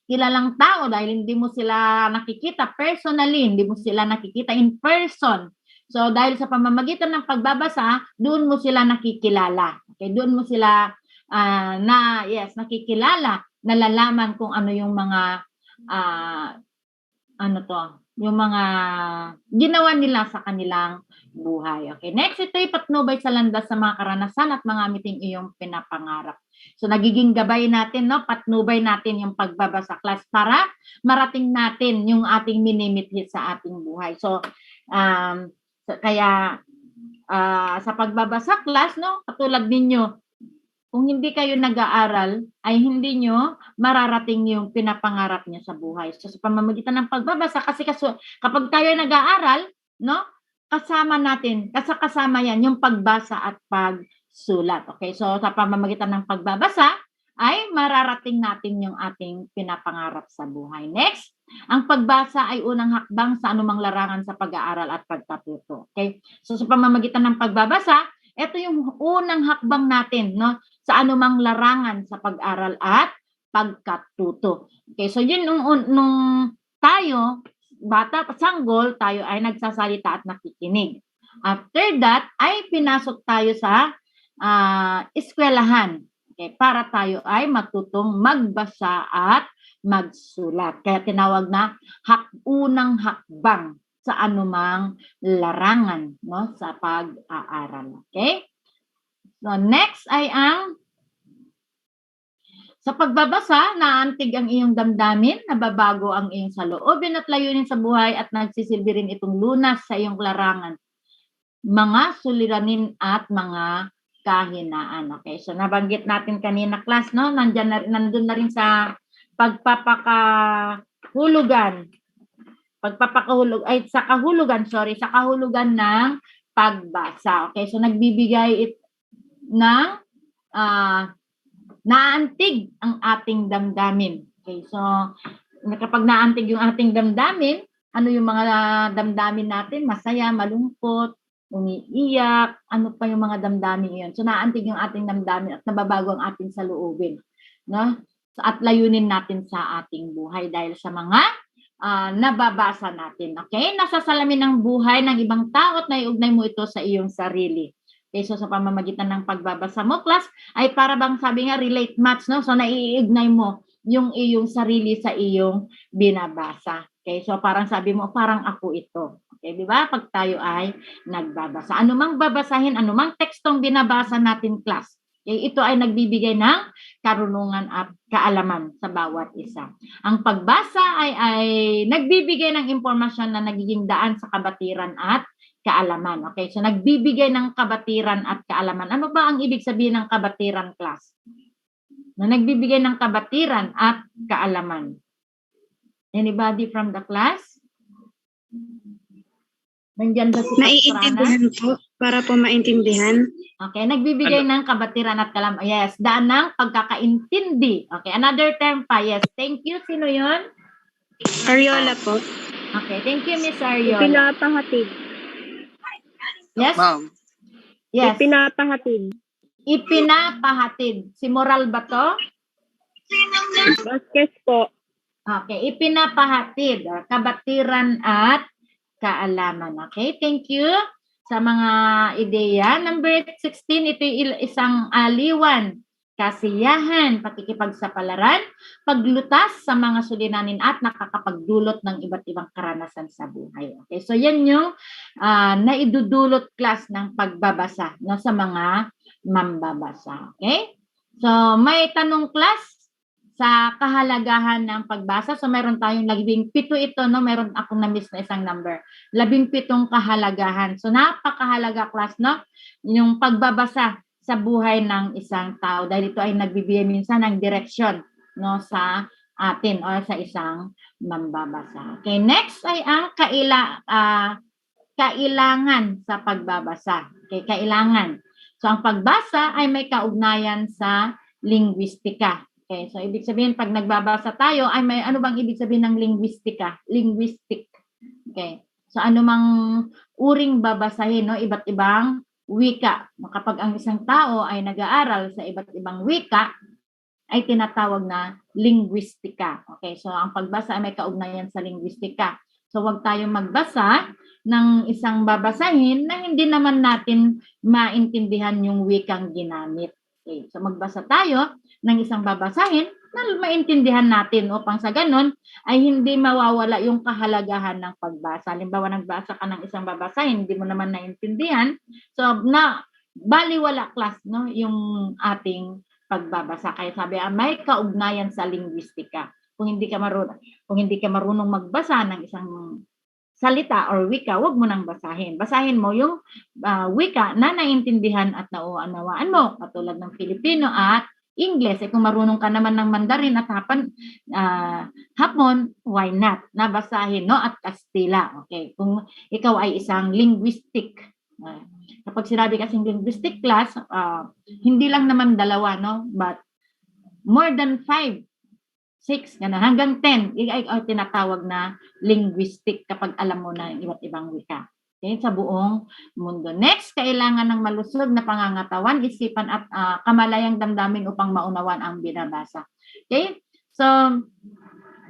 kilalang tao dahil hindi mo sila nakikita personally, hindi mo sila nakikita in person. So dahil sa pamamagitan ng pagbabasa, doon mo sila nakikilala. Okay, doon mo sila nakikilala, nalalaman kung ano yung mga yung mga ginawa nila sa kanilang buhay. Okay, next, ito ay patnubay sa landas sa mga karanasan at mga miting iyong pinapangarap. So nagiging gabay natin, no, patnubay natin yung pagbabasa, class, para marating natin yung ating minimithi sa ating buhay. So kaya sa pagbabasa, class, no, katulad ninyo, kung hindi kayo nag-aaral, ay hindi nyo mararating yung pinapangarap niyo sa buhay. So sa pamamagitan ng pagbabasa, kasi kapag tayo nag-aaral, no, kasama yan yung pagbasa at pagsulat. Okay, so sa pamamagitan ng pagbabasa, ay mararating natin yung ating pinapangarap sa buhay. Next, ang pagbasa ay unang hakbang sa anumang larangan sa pag-aaral at pagkatuto. Okay, so sa pamamagitan ng pagbabasa, ito yung unang hakbang natin, no, sa anumang larangan sa pag-aral at pagkatuto. Okay, so yun nung tayo, bata, sanggol, tayo ay nagsasalita at nakikinig. After that, ay pinasok tayo sa eskwelahan. Okay, para tayo ay matutong magbasa at magsulat. Kaya tinawag na unang hakbang sa anumang larangan, no, sa pag-aaral. Okay? So next ay ang Sa pagbabasa, naantig ang iyong damdamin, nababago ang iyong saloobin at layunin sa buhay at nagsisilbi rin itong lunas sa iyong larangan, mga suliranin at mga kahinaan. Okay, so nabanggit natin kanina, class, no? Nandun na rin sa pagpapakahulugan sa kahulugan ng pagbasa. Okay, so nagbibigay ng naantig ang ating damdamin. Okay, so kapag naantig yung ating damdamin, ano yung mga damdamin natin? Masaya, malungkot, umiiyak, ano pa yung mga damdamin yun. So naantig yung ating damdamin at nababago ang ating saloobin, no? At layunin natin sa ating buhay dahil sa mga nababasa natin. Okay? Nasa salamin ng buhay ng ibang tao at naiugnay mo ito sa iyong sarili. Okay, so sa pamamagitan ng pagbabasa mo, class, ay para bang sabi nga, relate match, no? So naiignay mo yung iyong sarili sa iyong binabasa. Okay, so parang sabi mo, parang ako ito. Okay, di ba? Pag tayo ay nagbabasa. Anumang babasahin, anumang tekstong binabasa natin, class, okay, ito ay nagbibigay ng karunungan at kaalaman sa bawat isa. Ang pagbasa ay nagbibigay ng impormasyon na nagiging daan sa kabatiran at kaalaman. Okay, so nagbibigay ng kabatiran at kaalaman. Ano ba ang ibig sabihin ng kabatiran, class? Na nagbibigay ng kabatiran at kaalaman. Anybody from the class? Nandiyan ba si Naiintindihan po, para po maintindihan. Okay, nagbibigay ng kabatiran at kaalaman. Yes, daan ng pagkakaintindi. Okay, another term pa. Yes, thank you. Sino yun? Ariola po. Okay, thank you, Miss Ariola. Ipinapahatid. Yes? Ma'am. Yes. Ipinapahatid. Si moral ba to? Vasquez po. Okay, ipinapahatid. Kabatiran at kaalaman. Okay, thank you sa mga ideya. Number 16, ito isang aliwan, kasiyahan, pakikipagsapalaran, paglutas sa mga suliranin at nakakapagdulot ng iba't ibang karanasan sa buhay. Okay, so yan yung naidudulot, class, ng pagbabasa, no, sa mga mambabasa. Okay? So may tanong, class, sa kahalagahan ng pagbasa. So meron tayong 17 ito, no? Meron akong na-miss na isang number. 17 kahalagahan. So napakahalaga, class, no? Yung pagbabasa sa buhay ng isang tao dahil ito ay nagbibigay minsan ng direksyon, no, sa atin o sa isang mambabasa. Okay, next ay ang kailangan sa pagbabasa. Okay, kailangan. So ang pagbasa ay may kaugnayan sa linguistika. Okay, so ibig sabihin pag nagbabasa tayo ay may ano bang ibig sabihin ng linguistika? Linguistic. Okay. So ano mang uring babasahin, no, iba't ibang wika. Kapag ang isang tao ay nag-aaral sa iba't ibang wika, ay tinatawag na linguistika. Okay, so ang pagbasa ay may kaugnayan sa linguistika. So huwag tayong magbasa ng isang babasahin na hindi naman natin maintindihan yung wikang ginamit. Okay, so magbasa tayo ng isang babasahin na maintindihan natin upang sa ganun ay hindi mawawala yung kahalagahan ng pagbasa. Halimbawa, nagbasa ka ng isang babasahin, hindi mo naman naintindihan. So, baliwala, class, no, yung ating pagbabasa. Kaya sabi, may kaugnayan sa linguistika. Kung hindi ka marunong magbasa ng isang salita or wika, wag mo nang basahin. Basahin mo yung wika na naintindihan at nauunawaan mo, katulad ng Filipino at English. Kung marunong ka naman ng Mandarin at Hapon, why not? Nabasahin, no? At Kastila. Okay. Kung ikaw ay isang linguistic. Kapag sinabi kasing linguistic class, hindi lang naman dalawa, no? But more than 5, 6, hanggang 10, ay tinatawag na linguistic kapag alam mo na iba't ibang wika. Okay, sa buong mundo. Next, kailangan ng malusog na pangangatawan, isipan at kamalayang damdamin upang maunawan ang binabasa. Okay? So,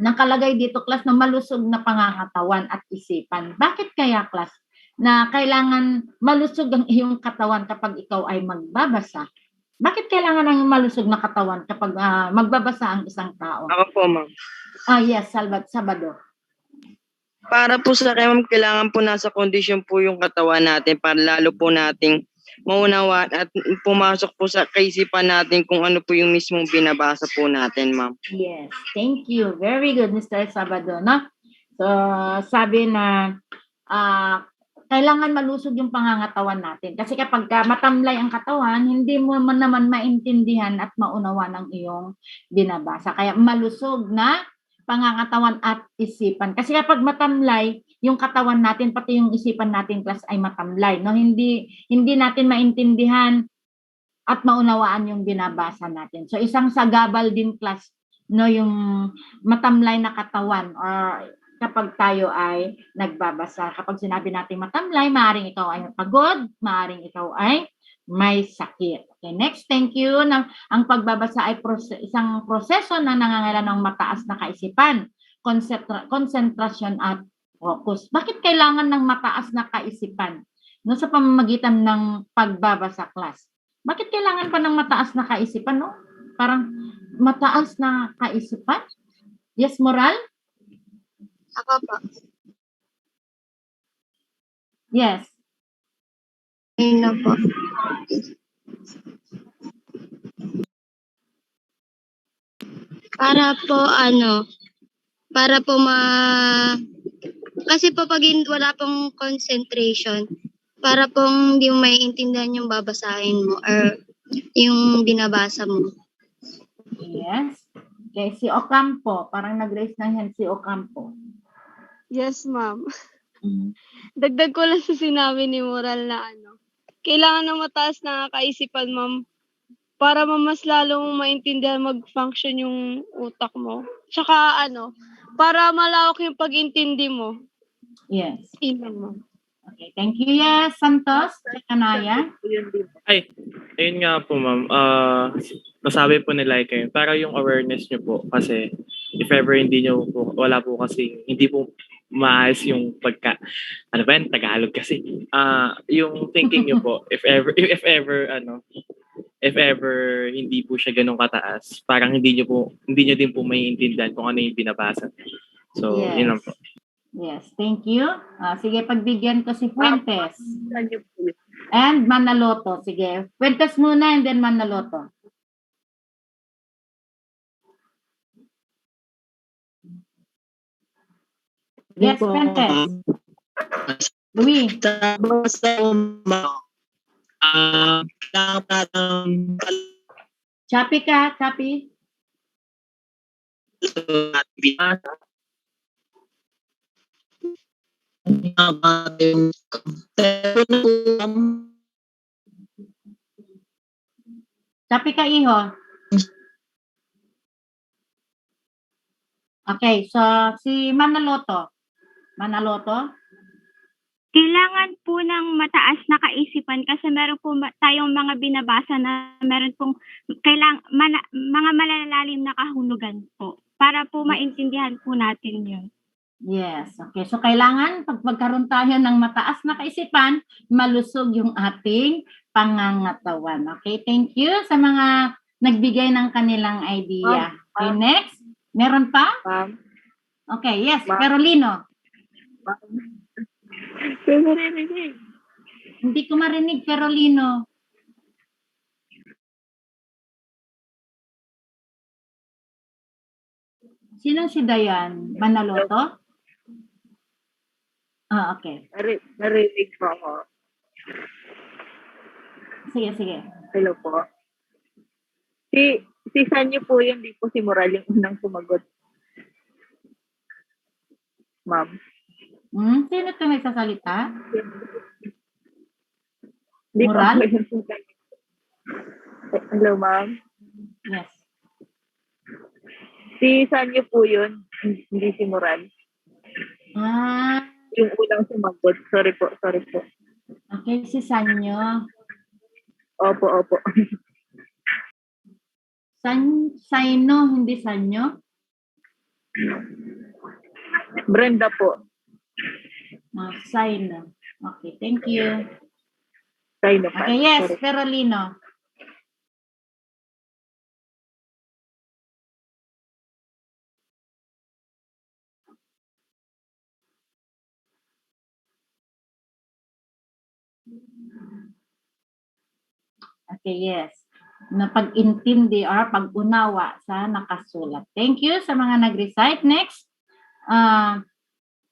nakalagay dito, class, na malusog na pangangatawan at isipan. Bakit kaya, class, na kailangan malusog ang iyong katawan kapag ikaw ay magbabasa? Bakit kailangan ng malusog na katawan kapag magbabasa ang isang tao? Ako po, ma'am. Yes, Sabado. Para po sa akin, ma'am, kailangan po nasa kondisyon po yung katawan natin para lalo po nating maunawaan at pumasok po sa kaisipan natin kung ano po yung mismong binabasa po natin, ma'am. Yes, thank you. Very good, Mr. Sabado, no? So, sabi na kailangan malusog yung pangangatawan natin. Kasi kapag matamlay ang katawan, hindi mo man naman maintindihan at maunawa ng iyong binabasa. Kaya malusog na pangangatawan at isipan. Kasi kapag matamlay, yung katawan natin, pati yung isipan natin, class, ay matamlay. No? Hindi natin maintindihan at maunawaan yung binabasa natin. So, isang sagabal din, class, no, yung matamlay na katawan or kapag tayo ay nagbabasa. Kapag sinabi natin matamlay, maaaring ikaw ay pagod, maaaring ikaw ay may sakit. Okay, next, thank you. Ang pagbabasa ay isang proseso na nangangailangan ng mataas na kaisipan, konsentrasyon at focus. Bakit kailangan ng mataas na kaisipan? No, sa pamamagitan ng pagbabasa, class. Bakit kailangan pa ng mataas na kaisipan? No? Parang mataas na kaisipan? Yes, Moral? Ako po. Yes. Ano po? Para po kasi po pag wala pong concentration, para pong hindi mo maiintindihan yung babasahin mo or yung binabasa mo. Yes. Okay, si Ocampo, parang nag-raise ng hand si Ocampo. Yes, ma'am. Dagdag ko lang sa sinabi ni Moral na kailangan ng mataas na kaisipan, ma'am, para mas lalo mong maintindihan mag-function yung utak mo. Tsaka para malawak yung pag-intindi mo. Yes. Ilang, ma'am. Okay, thank you. Yes, Santos, Kanaya. Ay, ayun nga po, ma'am. Nasabi po nila kayo. Pero yung awareness nyo po, kasi if ever hindi nyo po, wala po kasi, hindi po maayos yung Tagalog kasi. Yung thinking nyo po, if ever hindi po siya ganun kataas, parang hindi nyo din po maiintindihan kung ano yung binabasa. So, Yes. yun lang po. Yes, thank you. Sige, pagbigyan ko si Fuentes. And Manaloto. Sige, Fuentes muna and then Manaloto. Yes, Fuentes. Louis. Chappy ka, Chappy. Chappy ka, iho. Okay, so si Manaloto. Kailangan po ng mataas na kaisipan kasi meron po tayong mga binabasa na meron pong mga malalalim na kahulugan po para po maintindihan po natin yun. Yes, okay. So kailangan pag magkaroon tayo ng mataas na kaisipan, malusog yung ating pangangatawan. Okay, thank you sa mga nagbigay ng kanilang idea. Okay, next. Meron pa? Okay, yes, Carolino. Hindi ko marinig, Carolino. Sino si Dayan? Manaloto? Okay. Narinig po ako. Sige. Hello po. Si Sanyo po yun, di po si Moral yung unang sumagot. Ma'am. Sino ito may sasalita? Di Moral? Hello, ma'am. Yes. Si Sanyo po yun, hindi si Moral. Yung unang sumagot. Sorry po. Okay, si Sanyo. Opo. Saino, hindi Sanyo? Brenda po. Saino. Okay, thank you. Saino pa. Okay, yes, Sorry. Carolino. Okay, yes. Na pag-intindi or pag-unawa sa nakasulat. Thank you sa mga nag-recite. Next,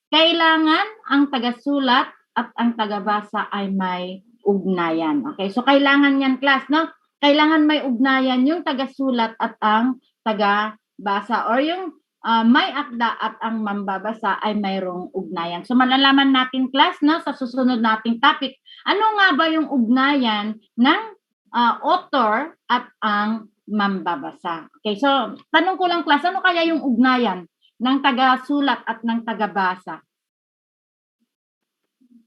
kailangan ang tagasulat at ang tagabasa ay may ugnayan. Okay, so kailangan yan, class, no? Kailangan may ugnayan yung tagasulat at ang tagabasa, or yung may akda at ang mambabasa ay mayroong ugnayan. So malalaman natin, class, no, sa susunod nating topic, ano nga ba yung ugnayan ng author at ang mambabasa. Okay, so tanong ko lang, class, ano kaya yung ugnayan ng tagasulat at ng tagabasa?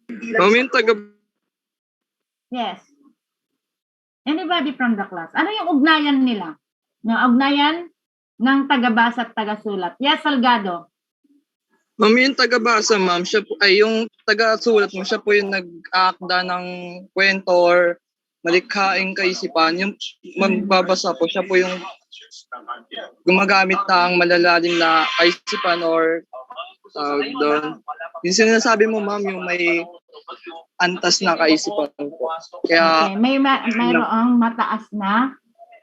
Yung Yes. Anybody from the class? Ano yung ugnayan nila? Yung ugnayan ng tagabasa at tagasulat. Yes, Salgado. Ma'am, yung tagabasa, ma'am, siya po, ay yung tagasulat mo, siya po yung nag-aakda ng kwento or malikhaing kaisipan. Yung magbabasa po, siya po yung gumagamit ng malalalim na kaisipan or doon. Yung sinasabi mo, ma'am, yung may antas na kaisipan po. Kaya, okay, mayroong mataas na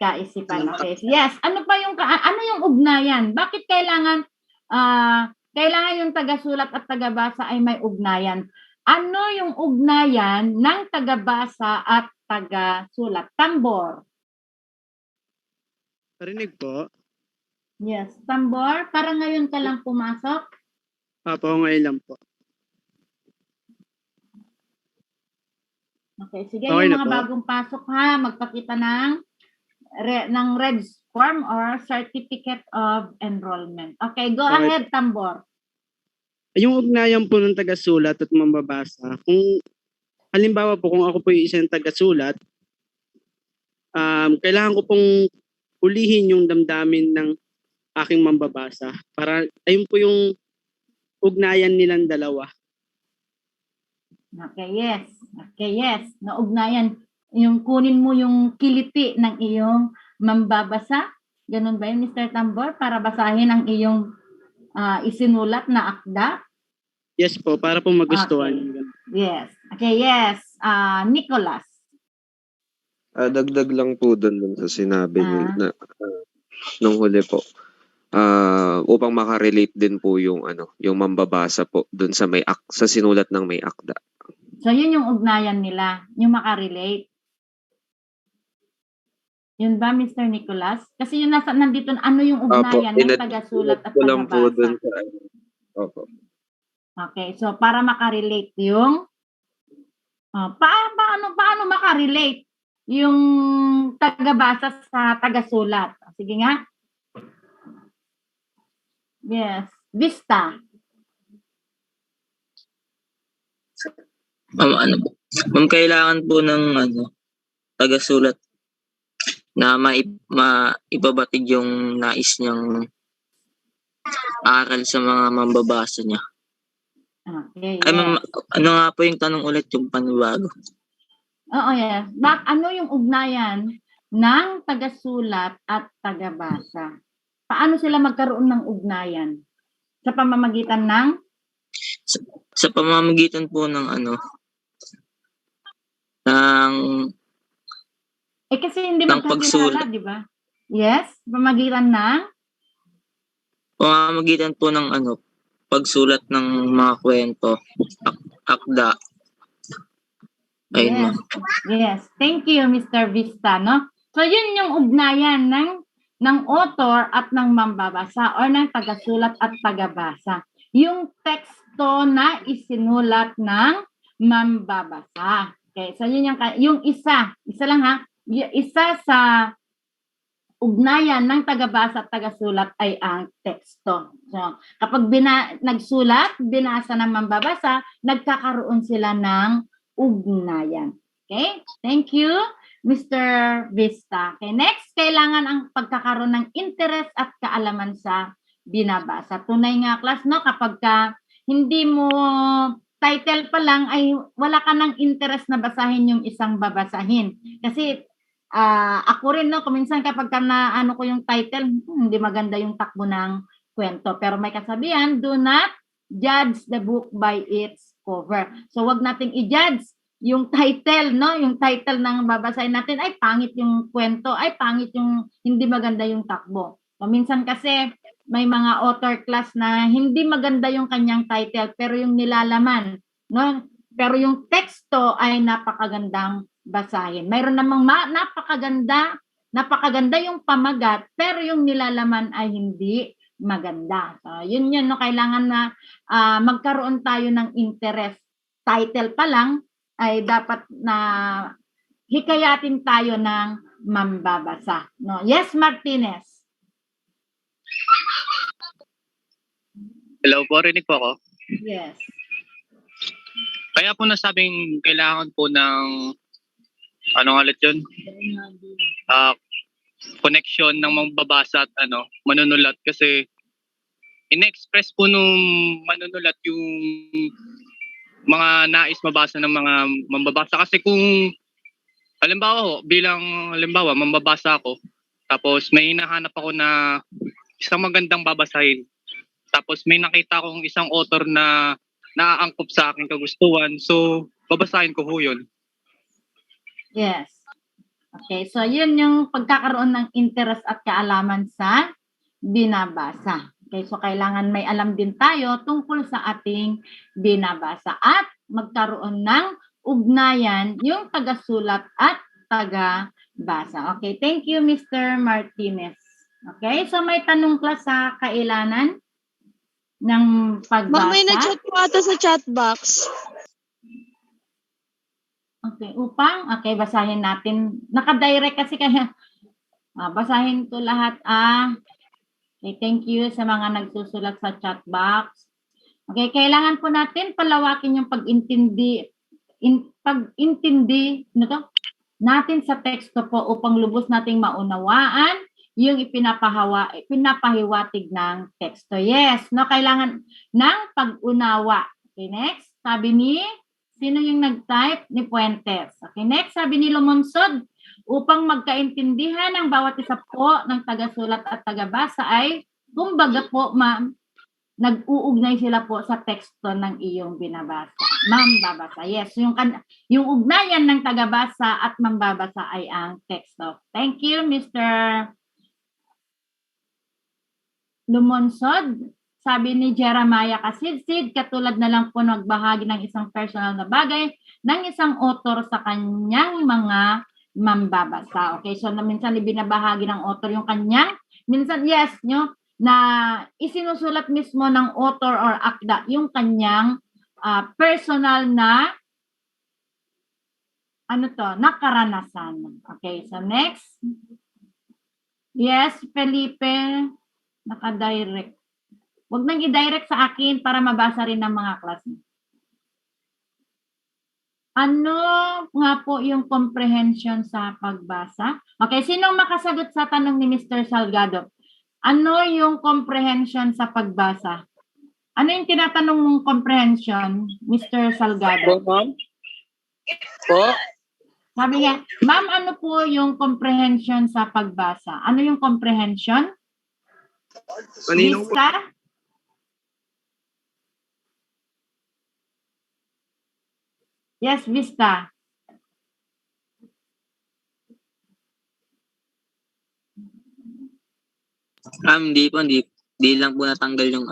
kaisipan. Okay. Yes. Ano yung ugnayan? Bakit kailangan yung tagasulat at tagabasa ay may ugnayan? Ano yung ugnayan ng tagabasa at tagasulat? Tambor. Parinig po. Yes. Tambor, parang ngayon ka lang pumasok? Apo, ngayon lang po. Okay, sige, Okay yung na mga po. bagong pasok ha, magpakita ng red form or Certificate of Enrollment. Okay, go Okay. ahead, Tambor. Yung ugnayan po ng tagasulat at mambabasa, kung halimbawa po kung ako po yung isang tagasulat, kailangan ko pong ulihin yung damdamin ng aking mambabasa. Para ayun po yung ugnayan nilang dalawa. Okay, yes. Okay, yes. Naugnayan. Yung kunin mo yung kiliti ng iyong mambabasa. Ganun ba yun, Mr. Tambor? Para basahin ang iyong isinulat na akda? Yes po, para po magustuhan. Okay. Yes. Okay, yes. Nicholas. Dagdag lang po doon sa sinabi niyo na nung huli po. Upang makarelate din po yung yung mambabasa po doon sa sa sinulat ng may akda. So, yun yung ugnayan nila, yung makarelate. Yun ba, Mr. Nicholas? Kasi yung nandito, ano yung ugnayan ng tagasulat at tagabasa? Opo. Okay, so para makarelate yung, paano makarelate yung tagabasa sa tagasulat? Sige nga. Yes. Vista. Ma'am, kailangan po ng tagasulat na maibabatid yung nais niyang aral sa mga mambabasa niya. Okay, Ay, ma'am, yes. ano nga po yung tanong ulit, yung panibago? Oo, yes. Ano yung ugnayan ng tagasulat at tagabasa? Paano sila magkaroon ng ugnayan? Sa pamamagitan ng? Sa pamamagitan po ng kasi hindi magkakilala, di ba? Yes? Pamamagitan ng? Pamamagitan po ng pagsulat ng mga kwento, akda. Ayun, Yes. Yes. Thank you, Mr. Vista, no? So, yun yung ugnayan ng author at ng mambabasa or ng tagasulat at tagabasa. Yung teksto na isinulat ng mambabasa. Okay, so yun yung isa lang ha, isa sa ugnayan ng tagabasa at tagasulat ay ang teksto. So, kapag nagsulat, binasa ng mambabasa, nagkakaroon sila ng ugnayan. Okay? Thank you, Mr. Vista. Okay, next, kailangan ang pagkakaroon ng interest at kaalaman sa binabasa. Tunay nga, class, no? Kapag hindi mo title pa lang ay wala ka ng interest na basahin yung isang babasahin. Kasi ako rin, no, kuminsan kapag ko yung title, hindi maganda yung takbo ng kwento. Pero may kasabihan, do not judge the book by its cover. So, wag nating i-judge yung title, no? Yung title ng babasahin natin, ay pangit yung kwento, ay pangit yung hindi maganda yung takbo. So, minsan kasi may mga author class na hindi maganda yung kanyang title pero yung nilalaman, no? Pero yung teksto ay napakagandang basahin. Mayroon namang napakaganda yung pamagat pero yung nilalaman ay hindi maganda. So, yun no, kailangan na magkaroon tayo ng interest. Title pa lang ay dapat na hikayatin tayo ng mambabasa. No? Yes, Martinez. Hello po, rinig po ako. Yes. Kaya po nasabing kailangan po ng ulit yun? Connection ng mambabasa at manunulat kasi in-express po nung manunulat yung mga nais mabasa ng mga mambabasa. Kasi kung halimbawa mambabasa ako tapos may hinahanap ako na isang magandang babasahin tapos may nakita akong isang author na naaangkop sa aking kagustuhan, so babasahin ko ho yun. Yes. Okay, so yun yung pagkakaroon ng interest at kaalaman sa binabasa. Okay, so kailangan may alam din tayo tungkol sa ating binabasa at magkaroon ng ugnayan yung tagasulat at tagabasa. Okay, thank you Mr. Martinez. Okay, so may tanong class sa kailanan ng pagbasa. Ma'am, may nag-chat po ata sa chat box. Okay, okay, basahin natin. Naka-direct kasi kaya basahin to lahat. Okay, thank you sa mga nagsusulat sa chat box. Okay, kailangan po natin palawakin yung pag-intindi natin sa teksto po upang lubos nating maunawaan yung pinapahiwatig ng teksto. Yes, no, kailangan ng pag-unawa. Okay, next. Sabi ni, sino yung nag-type? Ni Puentes. Okay, next. Sabi ni Lumonsod, upang magkaintindihan ang bawat isa po ng tagasulat at tagabasa ay, kumbaga po, ma'am, nag-uugnay sila po sa teksto ng iyong binabasa. Mambabasa. Yes, yung ugnayan ng tagabasa at mambabasa ay ang teksto. Thank you, Mr. Lumonsod. Sabi ni Jeremiah Kasidsid, katulad na lang po nagbahagi ng isang personal na bagay ng isang author sa kanyang mga mambabasa. Okay, so minsan ibinabahagi ng author yung kanyang, minsan yes, nyo, na isinusulat mismo ng author or akda yung kanyang personal na na karanasan. Okay, so next. Yes, Felipe, naka-direct. Huwag nang i-direct sa akin para mabasa rin ng mga klase. Ano nga po yung comprehension sa pagbasa? Okay, sinong makasagot sa tanong ni Mr. Salgado? Ano yung comprehension sa pagbasa? Ano yung tinatanong mong comprehension, Mr. Salgado? Ma'am? Po? Sabi niya, ma'am, ano po yung comprehension sa pagbasa? Ano yung comprehension? Kanino? Vista? Yes, Vista. Hindi lang po natanggal yung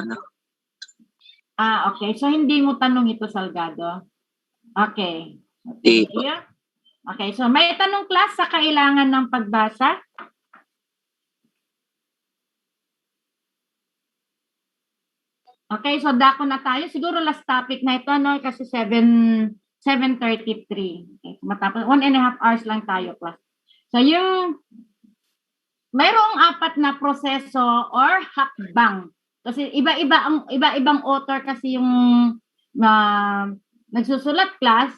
Okay. So, hindi mo tanong ito, Salgado? Okay. Hindi po. Okay. So, may tanong class sa kailangan ng pagbasa? Okay. So, dako na tayo. Siguro last topic na ito, no? Kasi 7:33. Okay. Matapos, 1.5 hours lang tayo, class. So, mayroong 4 na proseso or hakbang. Kasi iba-ibang author kasi yung nagsusulat, class.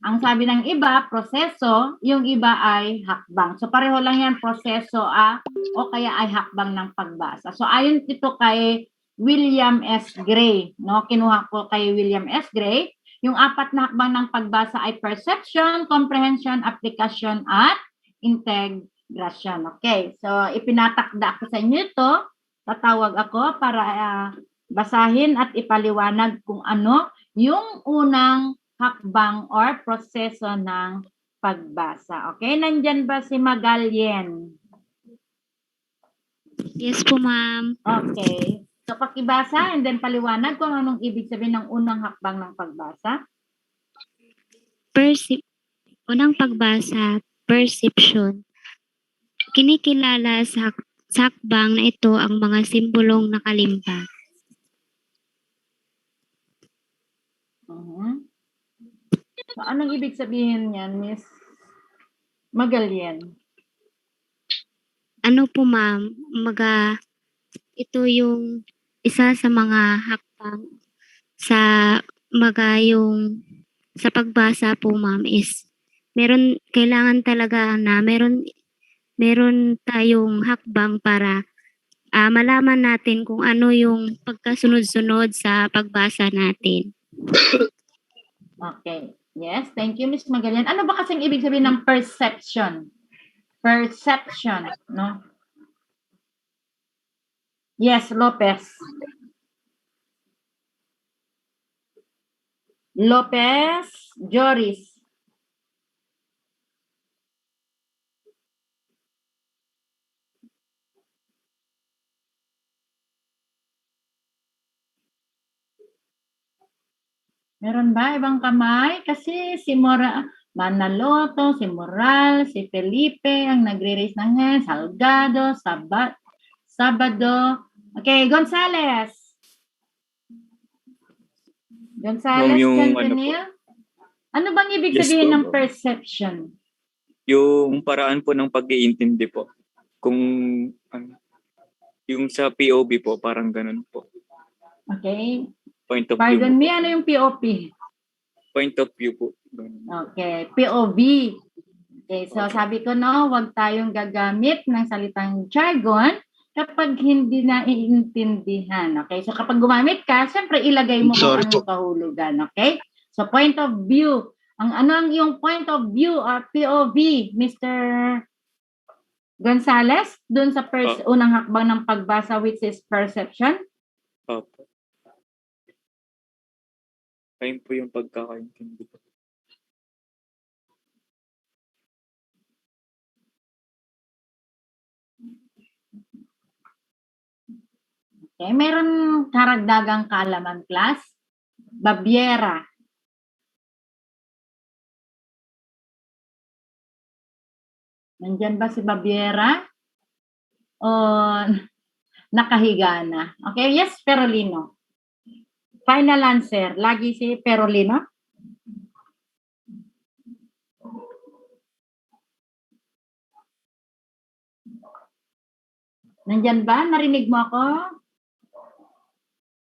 Ang sabi ng iba, proseso, yung iba ay hakbang. So pareho lang yan, proseso o kaya ay hakbang ng pagbasa. So ayon ito kay William S. Gray, no? Kinuha ko kay William S. Gray. Yung 4 na hakbang ng pagbasa ay perception, comprehension, application, at integration. Okay, so ipinatakda ko sa inyo ito. Tatawag ako para basahin at ipaliwanag kung ano yung unang hakbang or proseso ng pagbasa. Okay? Nandyan ba si Magalien? Yes po, ma'am. Okay. So, pakibasa and then paliwanag kung anong ibig sabihin ng unang hakbang ng pagbasa. Unang pagbasa, perception. Kinikilala sa hakbang na ito ang mga simbolong nakalimbag. So, anong ibig sabihin niyan, Miss Magalien? Ano po, ma'am? Ito yung isa sa mga hakbang sa sa pagbasa po, ma'am, is kailangan talaga na meron tayong hakbang para malaman natin kung ano yung pagkasunod-sunod sa pagbasa natin. Okay. Yes, thank you, Miss Magalien. Ano ba kasing ibig sabihin ng perception? Perception, no? Yes, Lopez. Joris. Meron ba ibang kamay? Kasi si Manaloto, si Moral, si Felipe ang nagre-raise ng hand, Salgado, Sabado. Okay, Gonzales. Centennial. Ano bang ibig sabihin ng perception? Yung paraan po ng pag-iintindi po. Kung yung sa POV po, parang ganun po. Okay. Point of Pardon view. me, ano yung POP? Point of view po. Okay, POV. Okay, so sabi ko no, huwag tayong gagamit ng salitang jargon kapag hindi na iintindihan. Okay, so kapag gumamit ka, siyempre ilagay mo kung anong kahulugan. Okay? So point of view. Ano ang yung point of view or POV, Mr. Gonzales, dun sa unang hakbang ng pagbasa which is perception? Opo. Ayun po yung pagkakaintindi ko. Okay, meron karagdagang kaalaman class. Babiera. Nandyan ba si Babiera? O nakahiga na? Okay, yes, Perolino. Final answer. Lagi si Perolino? Nandyan ba? Narinig mo ako?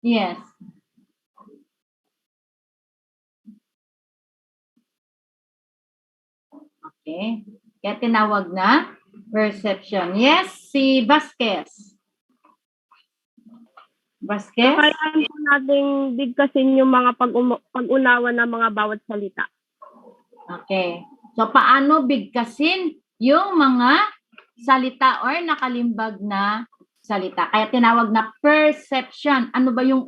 Yes. Okay. Kaya tinawag na perception. Yes, si Vasquez. Vasquez? Kailangan po nating bigkasin yung mga pag-unawa ng mga bawat salita. Okay. So, paano bigkasin yung mga salita or nakalimbag na salita? Kaya tinawag na perception. Ano ba yung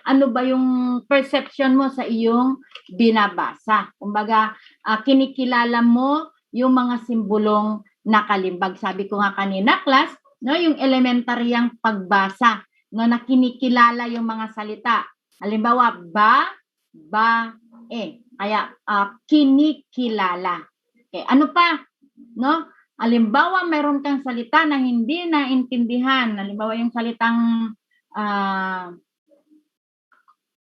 ano ba yung perception mo sa iyong binabasa? Kumbaga, kinikilala mo yung mga simbolong nakalimbag. Sabi ko nga kanina, class, no, yung elementaryang pagbasa, no, na kinikilala yung mga salita. Halimbawa, kaya kinikilala. Okay, ano pa? No? Halimbawa, meron kang salita na hindi naintindihan. Halimbawa, yung salitang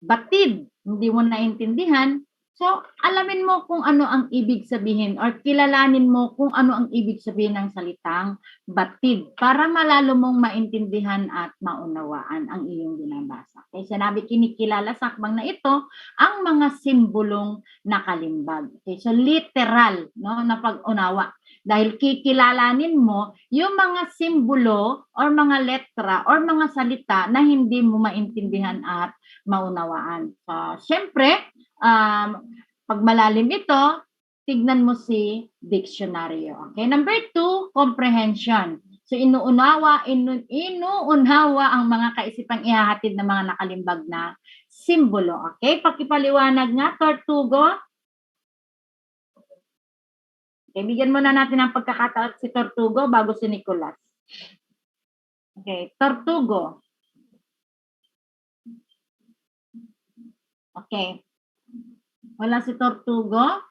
batid, hindi mo naintindihan. So, alamin mo kung ano ang ibig sabihin or kilalanin mo kung ano ang ibig sabihin ng salitang batid para malalo mong maintindihan at maunawaan ang iyong binabasa. Okay, sinabi kinikilala sa hakbang na ito ang mga simbolong nakalimbag. Okay, so literal, no, na pag-unawa. Dahil kikilalanin mo yung mga simbolo or mga letra or mga salita na hindi mo maintindihan at maunawaan. Siyempre, pag malalim ito, tignan mo si dictionary. Okay? Number 2, comprehension. So inuunawa ang mga kaisipang ihahatid ng mga nakalimbag na simbolo. Okay? Pakipaliwanag nga, Tortugo. Okay, bigyan muna natin ng pagkakataon si Tortugo bago si Nicolas. Okay, Tortugo. Okay. Wala si Tortugo.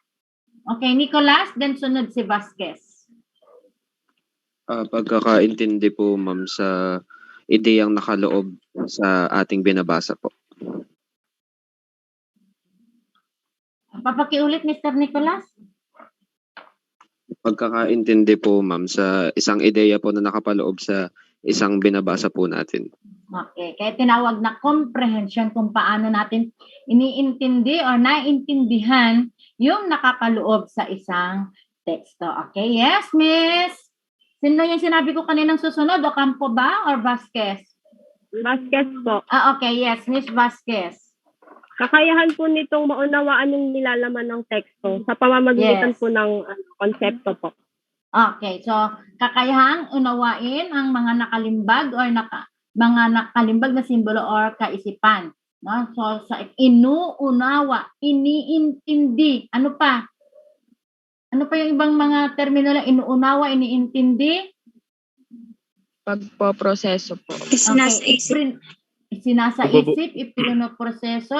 Okay, Nicolas, then sunod si Vasquez. Pagkakaintindi po, ma'am, sa ideyang nakaloob sa ating binabasa po. Papakiulit, Mr. Nicolas. Pagkakaintindi po, ma'am, sa isang ideya po na nakapaloob sa isang binabasa po natin. Okay, kaya tinawag na comprehension kung paano natin iniintindi o naintindihan yung nakapaloob sa isang teksto. Okay, yes, Miss? Sino yung sinabi ko kaninang susunod? Ocampo ba or Vasquez? Vasquez po. Okay, yes, Miss Vasquez. Kakayahan po nitong maunawaan yung nilalaman ng teksto sa pamamagitan Yes. po ng konsepto po. Okay, so kakayahang unawain ang mga nakalimbag or mga nakalimbag na simbolo or kaisipan. No? So sa inuunawa, iniintindi, ano pa? Ano pa yung ibang mga termino lang? Inuunawa, iniintindi? Pagpoproseso po. Isinasaisip, ipinoproseso.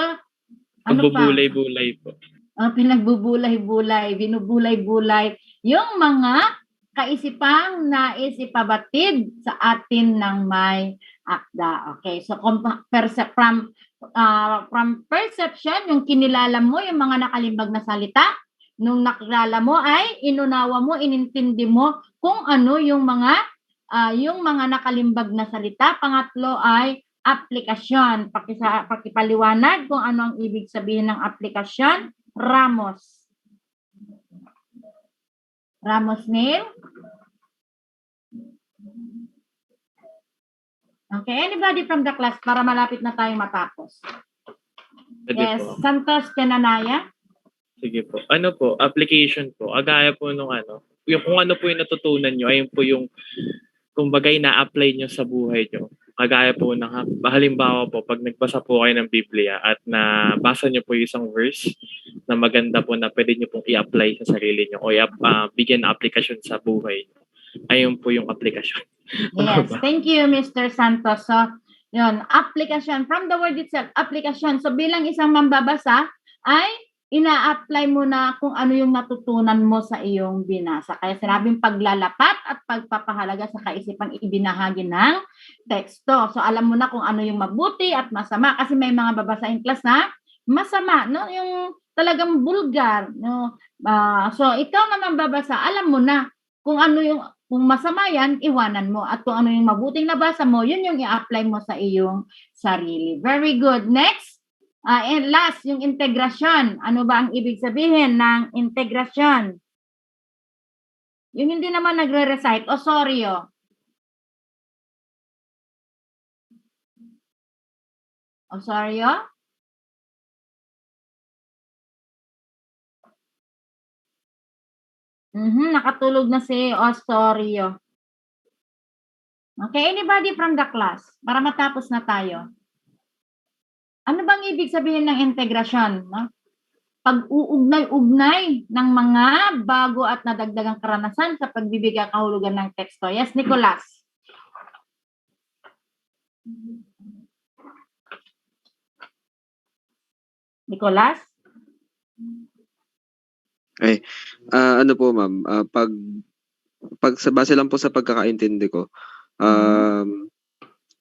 Ano pa? Pagbubulay-bulay po. Pinagbubulay-bulay, binubulay-bulay. Yung mga kaisipang nais ipabatid sa atin ng may akda. Okay, so from perception, yung kinilala mo, yung mga nakalimbag na salita, nung nakilala mo ay inunawa mo, inintindi mo kung ano yung mga nakalimbag na salita. Pangatlo ay aplikasyon. Pakipaliwanag kung ano ang ibig sabihin ng aplikasyon. Ramos. Ramos name? Okay, anybody from the class para malapit na tayo matapos? Pwede Yes, po. Santos Kenanaya. Sige po. Ano po, application po. Agaya po nung yung kung ano po yung natutunan nyo, ayun po yung kumbaga na-apply nyo sa buhay nyo. Kagaya po ng halimbawa po, pag nagbasa po kayo ng Biblia at nabasa nyo po yung isang verse na maganda po na pwede nyo pong i-apply sa sarili nyo o bigyan ng aplikasyon sa buhay nyo. Ayun po yung aplikasyon. Yes, thank you, Mr. Santos. So, yun, application. From the word itself, application. So, bilang isang mambabasa, ay ina-apply mo na kung ano yung natutunan mo sa iyong binasa. Kaya sinabing paglalapat at pagpapahalaga sa kaisipang ibinahagi ng teksto. So, alam mo na kung ano yung mabuti at masama. Kasi may mga babasahin class na masama, no? Yung talagang bulgar, no? So, ikaw naman babasa, alam mo na kung ano yung, kung masama yan, iwanan mo. At kung ano yung mabuting nabasa mo, yun yung i-apply mo sa iyong sarili. Very good. Next. And last, yung integrasyon. Ano ba ang ibig sabihin ng integrasyon? Yung hindi naman nagre-recite. Osorio. Osorio? Nakatulog na si Osorio. Okay, anybody from the class? Para matapos na tayo. Ano bang ibig sabihin ng integrasyon? No? Pag-uugnay-ugnay ng mga bago at nadagdagang karanasan sa pagbibigay kahulugan ng teksto. Yes, Nicolas? Nicolas? Ano po, ma'am, base lang po sa pagkakaintindi ko,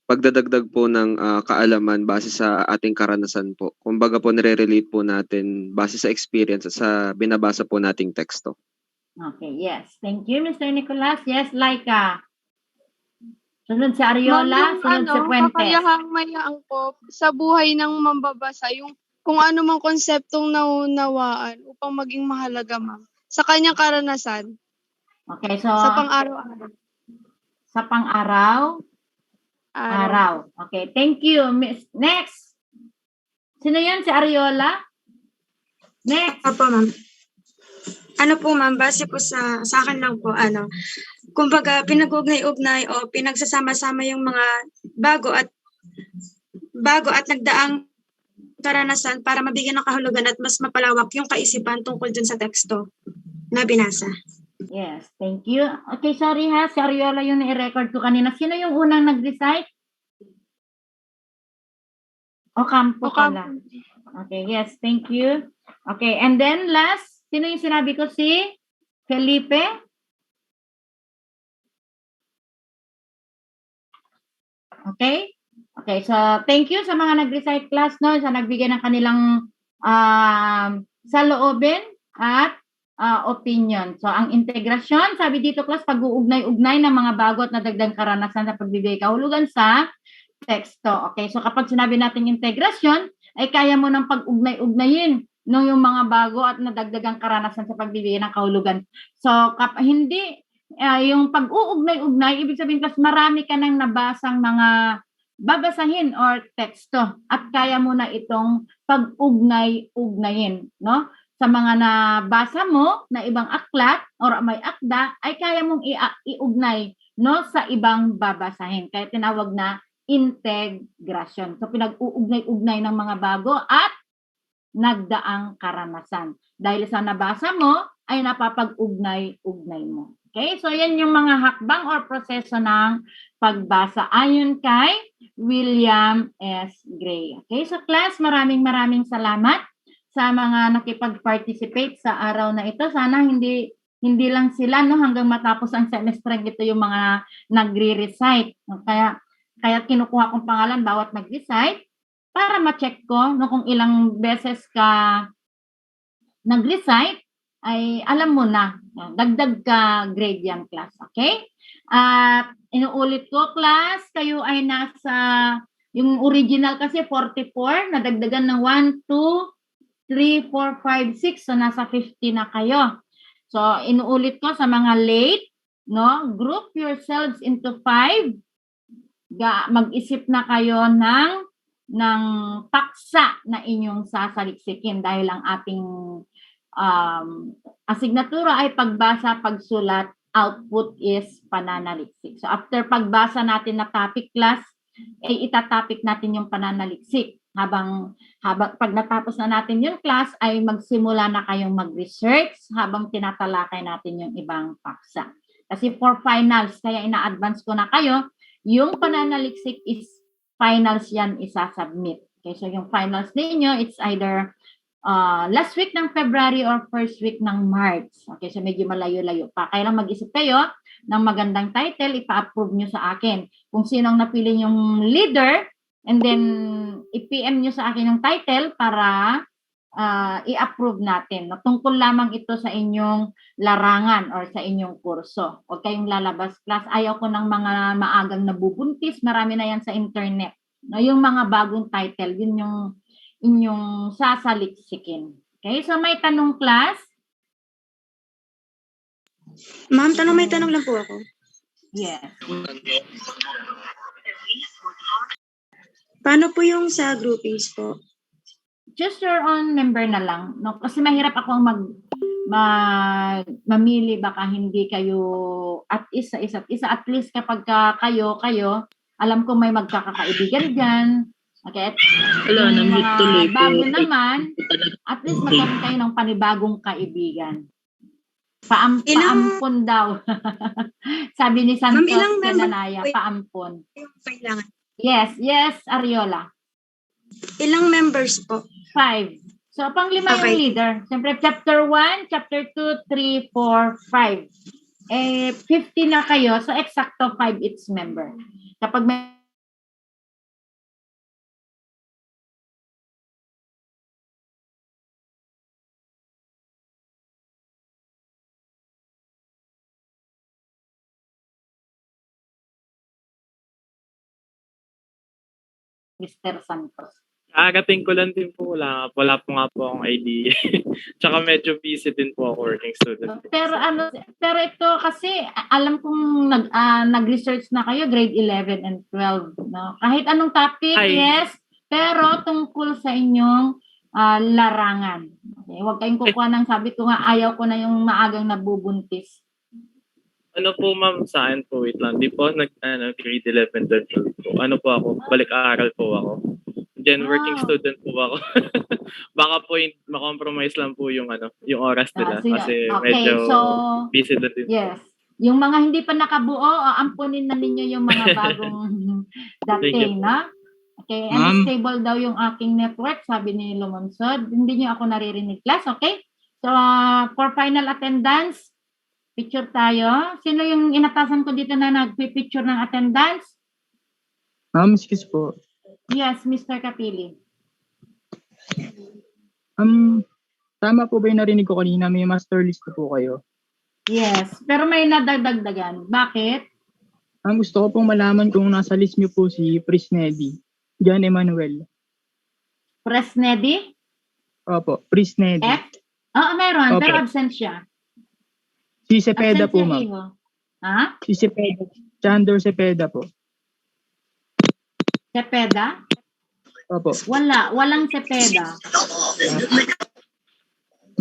pagdadagdag po ng kaalaman base sa ating karanasan po. Kumbaga po nire-relate po natin base sa experience sa binabasa po nating teksto. Okay, yes. Thank you, Mr. Nicolas. Yes, Laika. Sunod si Ariola, sunod si Puentes. Kakayahang mayaan ko sa buhay ng mambabasa yung kung ano mang konseptong naunawaan upang maging mahalaga, ma'am. Sa kanyang karanasan. Okay, so sa pang-araw-araw. Sa pang-araw? Araw. Okay, thank you. Next. Sino yan? Si Ariola? Next. Opo, ma'am. Ano po, ma'am, base po sa akin lang po, kumbaga pinag-ugnay-ugnay o pinagsasama-sama yung mga bago at nagdaang karanasan para mabigyan ng kahulugan at mas mapalawak yung kaisipan tungkol dun sa teksto na binasa. Yes, thank you. Okay, sorry ha, si Ariola yung na-record ko kanina. Sino yung unang nag-recite? Ocampo pala. Okay, yes, thank you. Okay, and then last, sino yung sinabi ko? Si Felipe? Okay? Okay, so thank you sa mga nag-recite class, no, sa nagbigay ng kanilang saloobin at opinion. So, ang integrasyon, sabi dito class, pag-uugnay-ugnay ng mga bago at nadagdag karanasan sa pagbibigay kahulugan sa teksto. Okay, so kapag sinabi natin integrasyon, ay kaya mo nang pag-ugnay-ugnayin ng yung mga bago at nadagdagang karanasan sa pagbibigay ng kahulugan. So, hindi yung pag-uugnay-ugnay, ibig sabihin class, marami ka nang nabasang mga babasahin or teksto at kaya mo na itong pag-ugnay-ugnayin, no? Sa mga nabasa mo na ibang aklat or may akda ay kaya mong iugnay, no, sa ibang babasahin. Kaya tinawag na integrasyon. So pinag-uugnay-ugnay ng mga bago at nagdaang karanasan. Dahil sa nabasa mo ay napapag-ugnay-ugnay mo. Okay? So yan yung mga hakbang or proseso ng pagbasa ayon kay William S. Gray. Okay? So class, maraming salamat sa mga nakipag-participate sa araw na ito. Sana hindi lang sila, no, hanggang matapos ang semester ito yung mga nagre-recite. Kaya kinukuha kong pangalan bawat nag-recite para ma-check ko, no, kung ilang beses ka nag-recite ay alam mo na. Dagdag ka grade yan, class. Okay? At inuulit ko, class, kayo ay nasa, yung original kasi 44, nadagdagan ng 1, 2, 3, 4, 5, 6. So, nasa 50 na kayo. So, inuulit ko sa mga late, no? Group yourselves into 5. Mag-isip na kayo ng paksa na inyong sasaliksikin dahil ang ating asignatura ay pagbasa, pagsulat, output is pananaliksik. So, after pagbasa natin na topic class, ay itatopic natin yung pananaliksik. Habang pag natapos na natin yung class ay magsimula na kayong mag-research habang tinatalakay natin yung ibang paksa. Kasi for finals, kaya ina-advance ko na kayo, yung pananaliksik is finals yan isa-submit. Okay, so yung finals ninyo, it's either last week ng February or first week ng March. Okay, so medyo malayo-layo pa. Kaya lang mag-isip kayo ng magandang title, ipa-approve nyo sa akin. Kung sinong napili yung leader, and then, i-PM nyo sa akin yung title para i-approve natin. Tungkol lamang ito sa inyong larangan or sa inyong kurso. Huwag kayong lalabas class. Ayaw ko ng mga maagang nabubuntis. Marami na yan sa internet. No, yung mga bagong title, yun yung inyong sasaliksikin. Okay? So, may tanong class? Ma'am, may tanong lang po ako. Yes. Paano po yung sa groupings po? Just your own member na lang. No? Kasi mahirap akong mamili, baka hindi kayo at isa isa't isa. At least kapag kayo, alam ko may magkakaibigan dyan. Okay? Wala, na-mute tuloy po. Bago naman, at least magkaroon kayo ng panibagong kaibigan. Paampon daw. Sabi ni Santos Cananaya, paampon. Kailangan. Yes, Ariola. Ilang members po? 5. So, pang-5 yung leader. Siyempre, chapter 1, chapter 2, 3, 4, 5. 50 na kayo, so eksakto 5 each member. Kapag may Mr. Santos. Aagating ko lang din po. Wala po nga po akong idea. Tsaka medyo busy din po ako working student. Pero ito kasi alam kong nag-research na kayo grade 11 and 12, no? Kahit anong topic, yes, pero tungkol sa inyong larangan. Okay? Huwag kayong kukuha ng sabi ko nga ayaw ko na yung maagang nabubuntis. Ano po ma'am, sa akin po, wait lang. Di po grade 11, 12 po. Ano po ako, balik-aaral po ako. Then working student po ako. Baka po makompromise lang po yung yung oras nila kasi medyo busy na din. Yes. Yung mga hindi pa nakabuo, ampunin na ninyo yung mga bagong dating, no? Okay, unstable daw yung aking network, sabi ni Lumonsod. Hindi niyo ako naririnig, class, okay? So, for final attendance, picture tayo. Sino yung inatasan ko dito na nagpipicture ng attendance? Ma'am, excuse po. Yes, Mr. Kapili. Tama po ba yung narinig ko kanina? May master list po kayo. Yes, pero may nadagdagan. Bakit? Gusto ko pong malaman kung nasa list niyo po si Prisnedi. John Emmanuel. Presnedi? Opo, Prisnedi. Oo, meron, Opo. pero absent siya. Si Cepeda Absent po, siya, ma'am. Iho. Ha? Si Cepeda. Chandor Cepeda po. Cepeda? Opo. Walang Cepeda.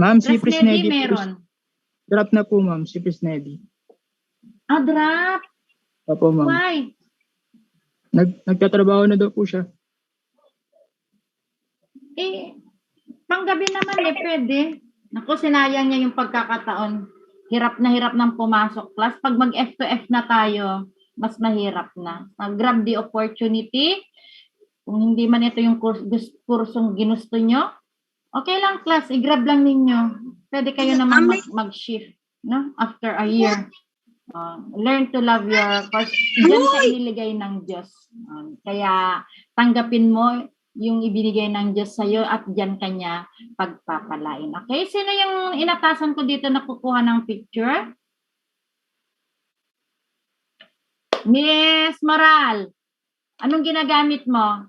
Ma'am, si Presnedi Prisnedi. meron. Drop na po, ma'am, si Prisnedi. Drop? Opo, ma'am. Why? Nagtatrabaho na daw po siya. Panggabi naman pwede. Naku, sinayang niya yung pagkakataon. Hirap na pumasok class. Pag mag F2F na tayo, mas mahirap na. Grab the opportunity. Kung hindi man ito yung kursong ginusto nyo, okay lang class, i-grab lang ninyo. Pwede kayo naman mag-shift, no? After a year. Learn to love your course. Diyan ka iniligay ng Diyos. Kaya tanggapin mo yung ibinigay ng Diyos sa'yo at diyan kanya pagpapalain. Okay? Sino yung inatasan ko dito na kukuha ng picture? Miss Moral, anong ginagamit mo?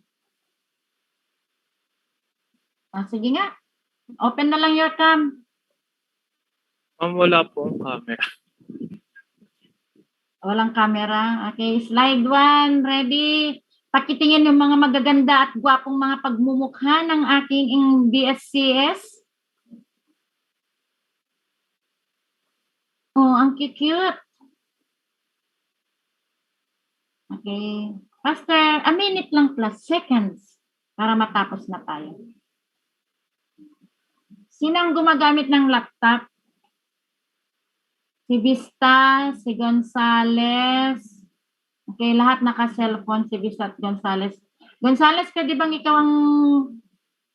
Sige nga. Open na lang your cam. Wala po ang camera. Walang camera. Okay, slide 1. Ready? Pakitingin yung mga magaganda at gwapong mga pagmumukha ng aking DSCS. Ang cute. Okay. Faster, a minute lang plus seconds para matapos na tayo. Sinang gumagamit ng laptop? Si Vista, si Gonzales. Okay, lahat naka-cellphone, si Vista at Gonzales. Gonzales, pwede bang ikaw ang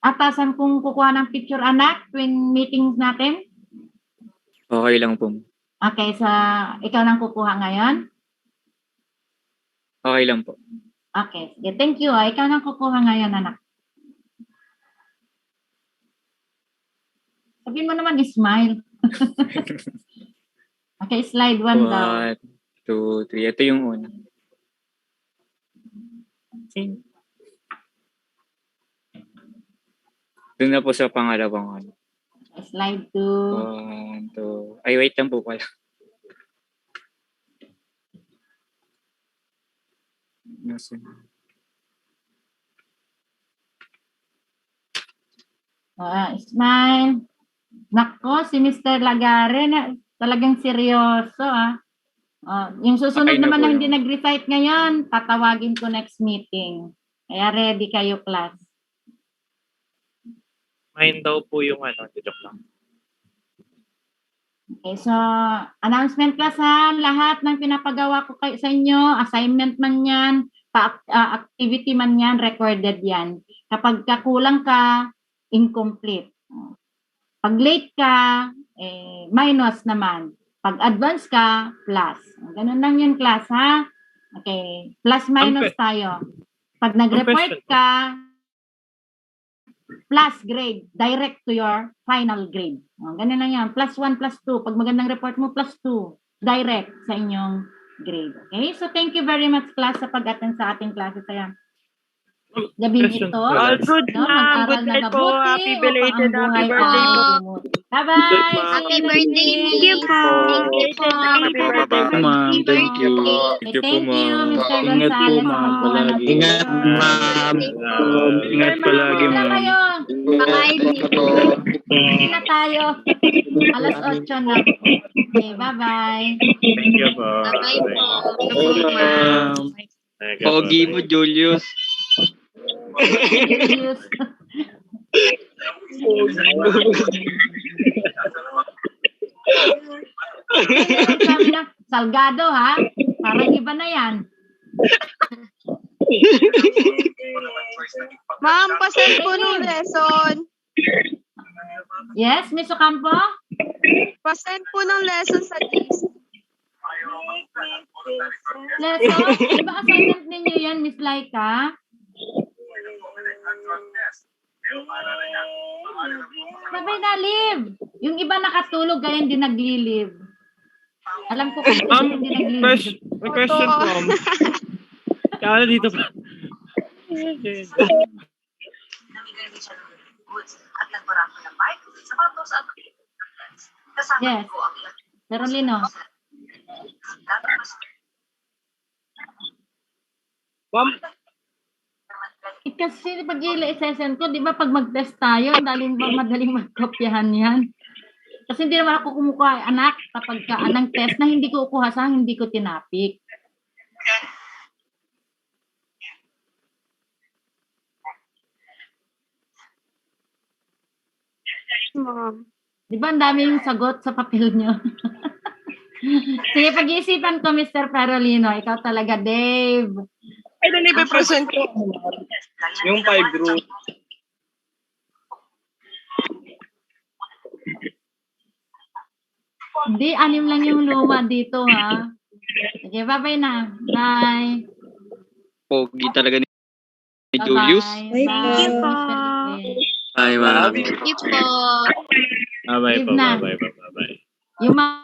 atasan kung kukuha ng picture, anak, tuwing meetings natin? Okay lang po. Okay, ikaw nang kukuha ngayon? Okay lang po. Okay, sige, thank you. Ikaw nang kukuha ngayon, anak. Sabihin mo naman, smile. Okay, slide 1 daw. 1, 2, 3. Ito yung una. Okay. Doon na po sa pangalawang ano. Slide 2. 1, 2. Ay, wait lang po pala. Smile. Nako, si Mr. Lagare na talagang seryoso yung susunod Okay na naman po na hindi yun. nag-recite ngayon, tatawagin ko next meeting. Kaya ready kayo, class. Mine daw po yung joke lang. Okay, so announcement class lahat ng pinapagawa ko sa inyo, assignment man yan, activity man yan, recorded yan. Kapag kakulang ka, incomplete. Pag late ka, minus naman. Pag advance ka, plus. Ganun lang yun, class, ha? Okay. Plus minus tayo. Pag nag-report ka, plus grade, direct to your final grade. Ganun lang yan. Plus 1, plus 2. Pag magandang report mo, plus 2. Direct sa inyong grade. Okay? So, thank you very much, class, sa pag-attend sa ating classes. Ayan. Gabing ito. All good, ma'am. Good night po. Happy belated happy birthday po. Bye-bye. Happy birthday. Thank you po. Thank you po. Happy birthday. Ma'am, thank you. Thank you po, Thank you, ma'am. Mr. Ingat po, Gonzales. ma'am, palagi. Ingat, ma'am. Ingat palagi, Saan ma'am. kayo? Bye. Hindi na tayo. Alas 8 na. Okay, bye-bye. Thank you po. Bye po. Thank you po. Pogi mo, Julius. Julius. Sabi na, Salgado ha? Parang iba na yan. Ma'am, pasend po nung lesson. Yes, Miss Ocampo? Pasend po ng lesson sa GC. Lesson? Di ba assignment ninyo yan, Miss Laika? Sabay na, live. Yung iba nakatulog, kaya hindi nagli-live. Alam ko kung hindi nagli-live. May question po. Kaya dito pa. Yes. Carolino. Ma'am, Kasi pag i-session ko, di ba pag mag-test tayo, madaling magkopyahan yan. Kasi hindi naman ako kumukuha, anak, kapag ka anang test na hindi ko kuha sa hindi ko tinapik. Ma'am. Di ba ang dami yung sagot sa papel nyo? Sige, pag-iisipan ko, Mr. Carolino. Ikaw talaga, Dave. ay na ipe-present ko. Yung 5 group. Hindi, 6 lang yung luma dito, ha? Sige, bye-bye na. Bye. Pogi talaga ni Julius. Bye. Thank you po. Bye, ma'am. Thank you po. Bye-bye Give po. na. Bye-bye. Yung mga